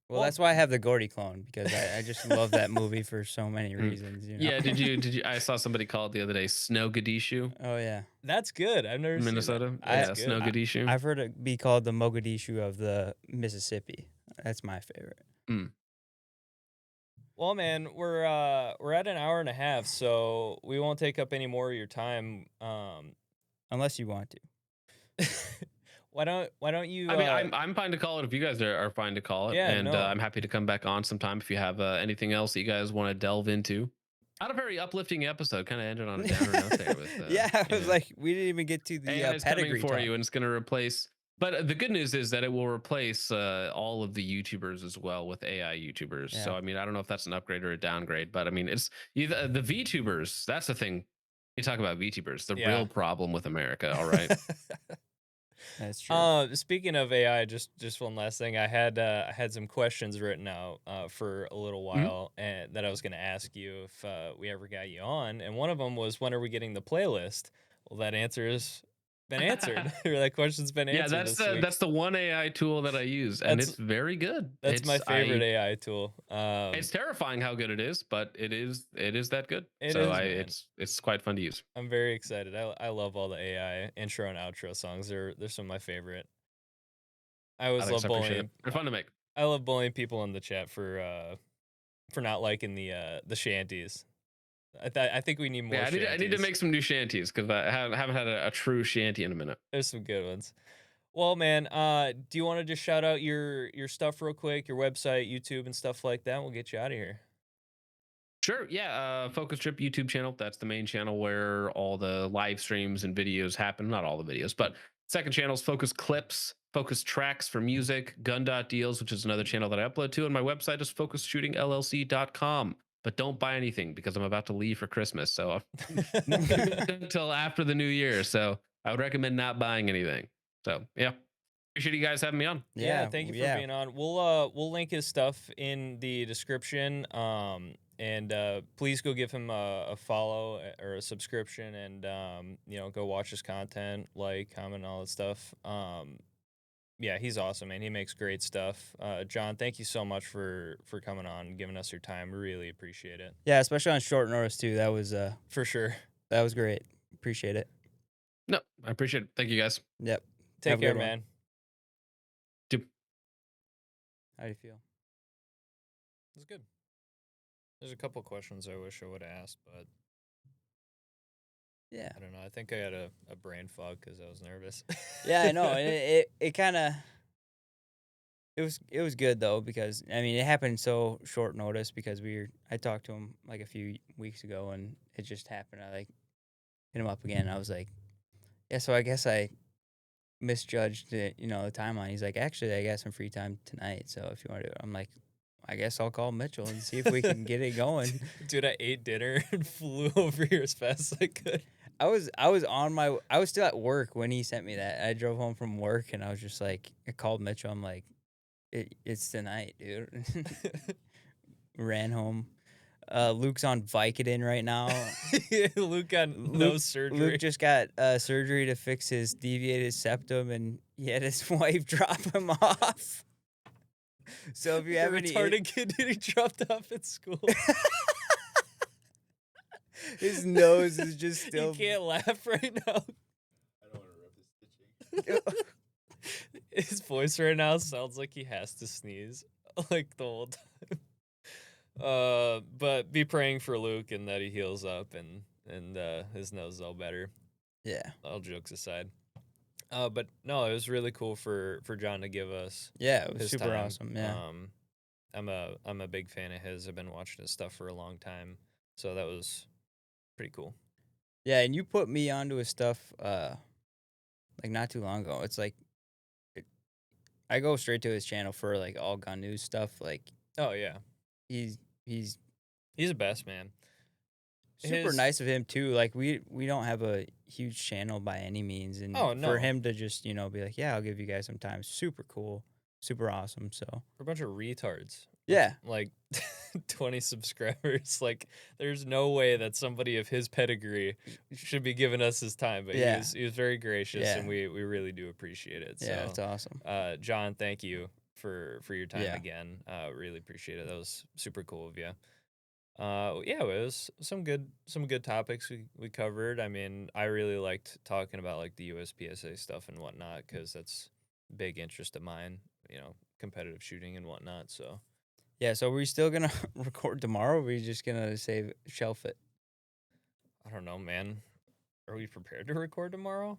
Well, Well- that's why I have the Gordy clone because I just love that movie for so many Mm. reasons. Yeah, did you? I saw somebody call it the other day Snow Gadishu, Oh yeah, that's good. I've never seen that. Minnesota. That's Yeah, good. Snow Gadishu. I've heard it be called the Mogadishu of the Mississippi. That's my favorite. Well, man, we're at an hour and a half, so we won't take up any more of your time. Unless you want to. Why don't you? I mean, I'm fine to call it if you guys are fine to call it. Yeah, and no. I'm happy to come back on sometime if you have anything else that you guys want to delve into. Not a very uplifting episode. Kind of ended on a downer note there. With yeah, I was like, we didn't even get to the AI is coming pedigree for talk. you, and it's going to replace. But the good news is that it will replace all of the YouTubers as well with AI YouTubers. So Yeah. I mean, I don't know if that's an upgrade or a downgrade, but I mean, it's the VTubers. That's the thing. You talk about VTubers, the Yeah. real problem with America. All right. That's true. Speaking of AI, just one last thing. I had some questions written out for a little Mhm. while, and that I was going to ask you if we ever got you on. And one of them was, when are we getting the playlist? Well, that answer has been answered, or that question's been Yeah, answered this week. that's the one AI tool that I use, and That's it's very good. that's my favorite AI tool. It's terrifying how good it is, but it is that good. It So is, man. it's quite fun to use. I'm very excited. I love all the AI intro and outro songs. They're some of my favorite. I always Alex, love I appreciate it. bullying. They're fun to make. I love bullying people in the chat for not liking the shanties. I think we need more Yeah, shanties. I need to make some new shanties because I haven't had a true shanty in a minute. There's some good ones. Well, man, do you want to just shout out your stuff real quick, your website, YouTube, and stuff like that? We'll get you out of here. Sure. Yeah. Focustripp YouTube channel. That's the main channel where all the live streams and videos happen. Not all the videos, but second channel is Focus Clips, Focus Tracks for music, Gun.deals, which is another channel that I upload to. And my website is focusshootingllc.com. But don't buy anything because I'm about to leave for Christmas. So until after the new year. So I would recommend not buying anything. So yeah. Appreciate you guys having me on. Yeah, thank you for being on. We'll link his stuff in the description. And please go give him a follow or a subscription, and go watch his content, like, comment, all that stuff. Yeah, he's awesome, man. He makes great stuff. John, thank you so much for coming on and giving us your time. We really appreciate it. Yeah, especially on short notice too. That was For sure. that was great. Appreciate it. No, I appreciate it. Thank you guys. Yep. Take Have a care, good one. man. How do you feel? It was good. There's a couple questions I wish I would have asked, but Yeah. I don't know. I think I had a brain fog because I was nervous. Yeah, I know. It kind of it was good though, because I mean it happened so short notice, because I talked to him like a few weeks ago and it just happened. I like hit him up again. And I was like, yeah, so I guess I misjudged the timeline. He's like, actually, I got some free time tonight, so if you want to do it, I'm like, I guess I'll call Mitchell and see if we can get it going. Dude, I ate dinner and flew over here as fast as I could. I was still at work when he sent me that. I drove home from work and I was just like, I called Mitchell. I'm like, it's tonight, dude. Ran home. Luke's on Vicodin right now. Luke got no surgery. Luke just got surgery to fix his deviated septum, and he had his wife drop him off. So if you have any retarded kid getting dropped off at school, his nose is just still. He can't laugh right now. I don't want to rub his stitching. His voice right now sounds like he has to sneeze like the whole time. But be praying for Luke and that he heals up and his nose is all better. Yeah. All jokes aside. But no, it was really cool for John to give us. Yeah, it was his super time. awesome. Yeah. I'm a big fan of his. I've been watching his stuff for a long time, so that was pretty cool. Yeah, and you put me onto his stuff like not too long ago. It's like I go straight to his channel for like all gun news stuff. Like, Oh yeah, he's he's the best, man. super nice of him too. Like we don't have a huge channel by any means, and for him to just be like, yeah, I'll give you guys some time. Super cool, super awesome. So We're a bunch of retards. yeah, Like 20 subscribers. Like, there's no way that somebody of his pedigree should be giving us his time. But Yeah. he was very gracious, Yeah. and we really do appreciate it. yeah, So it's awesome. John, thank you for your time Yeah. again. Really appreciate it. That was super cool of you. Yeah, it was some good topics we covered. I mean, I really liked talking about like the USPSA stuff and whatnot, because that's a big interest of mine, competitive shooting and whatnot. So Yeah, so we're still gonna record tomorrow. Or are we just gonna shelf it? I don't know, man. Are we prepared to record tomorrow?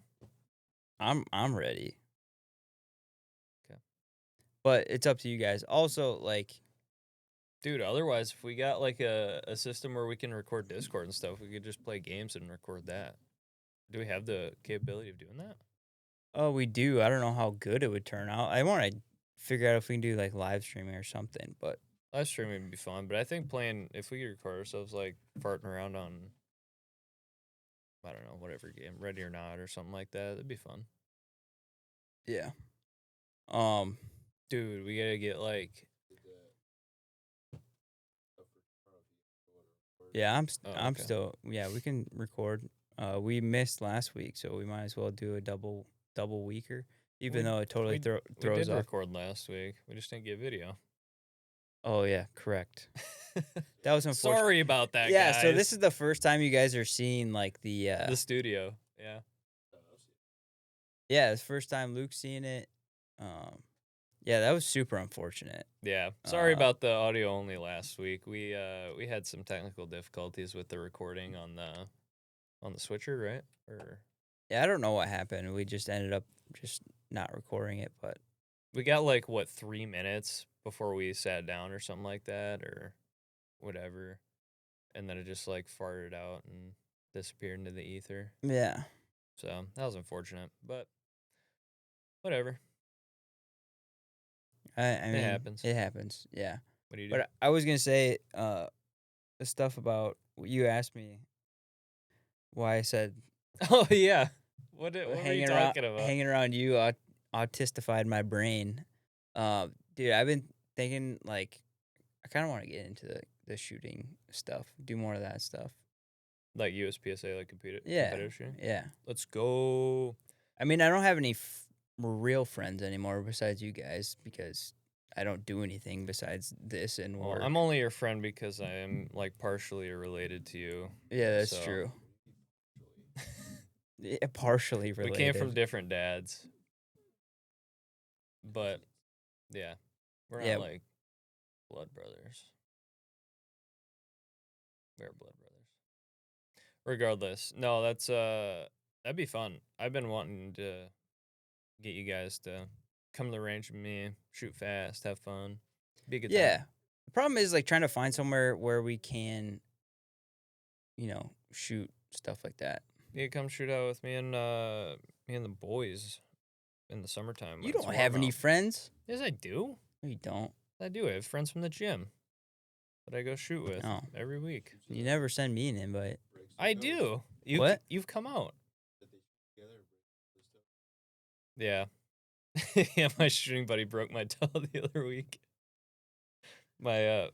I'm ready. Okay. But it's up to you guys. Also, like, Dude, otherwise, if we got like a system where we can record Discord and stuff, we could just play games and record that. Do we have the capability of doing that? oh, we do. I don't know how good it would turn out. I want to figure out if we can do like live streaming or something. But Live streaming would be fun, but I think if we could record ourselves like farting around on, I don't know, whatever game, Ready or Not or something like that, it'd be fun. Yeah. Dude, we gotta get like. Yeah, Oh, I'm okay. still. Yeah, we can record. We missed last week, so we might as well do a double weeker, even though it totally we throws did off. record last week. We just didn't get video. Oh yeah, correct. That was unfortunate. Sorry about that, Yeah, guys. so this is the first time you guys are seeing like the studio. Yeah. yeah, it's the first time Luke's seeing it. Yeah, that was super unfortunate. Yeah. Sorry about the audio only last week. We had some technical difficulties with the recording on the switcher, right? Or Yeah, I don't know what happened. We just ended up just not recording it, but we got like 3 minutes before we sat down or something like that or whatever. And then it just like farted out and disappeared into the ether. yeah. So that was unfortunate. But whatever. I mean, happens. It happens. Yeah. What do you do? But I was gonna say the stuff about you asked me why I said Oh yeah. What were you hanging talking about? hanging around you autistified my brain. Dude, I've been thinking like I kind of want to get into the shooting stuff, do more of that stuff. Like USPSA, like Yeah, competitive shooting? yeah. Let's go. I mean, I don't have any real friends anymore besides you guys because I don't do anything besides this and Well, work. I'm only your friend because I am like partially related to you. Yeah, that's so- true. Yeah, partially related. We came from different dads. But yeah, we're not Yeah. like blood brothers. We're blood brothers. Regardless, no, that'd be fun. I've been wanting to get you guys to come to the range with me, shoot fast, have fun. Be a good Yeah. time. The problem is like trying to find somewhere where we can, shoot stuff like that. You come shoot out with me and the boys in the summertime. You when it's don't have warm any out. friends. Yes, I do. No, you don't. I do. I have friends from the gym that I go shoot with Oh. every week. You never send me an invite. I do. What? You've come out. Yeah. Yeah, my shooting buddy broke my toe the other week. My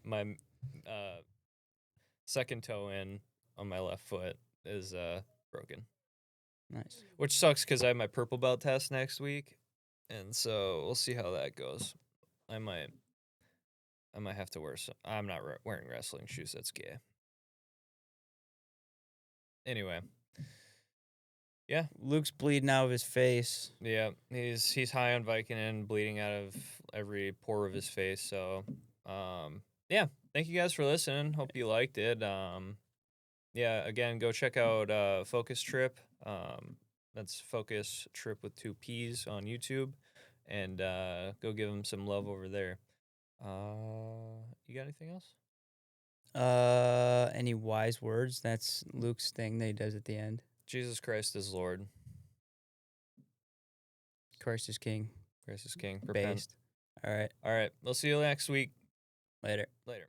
second toe in on my left foot is broken. Nice. Which sucks because I have my purple belt test next week. And so we'll see how that goes. I might have to wear some. I'm not wearing wrestling shoes. That's gay. Anyway. Yeah. Luke's bleeding out of his face. Yeah, he's high on Vicodin, bleeding out of every pore of his face. So, yeah, thank you guys for listening. Hope you liked it. Yeah, again, go check out Focustripp. That's Focustripp with 2 P's on YouTube, and go give him some love over there. You got anything else? Any wise words? That's Luke's thing that he does at the end. Jesus Christ is Lord. Christ is King. Christ is King. Repent. Based. All right. All right. We'll see you next week. Later. Later.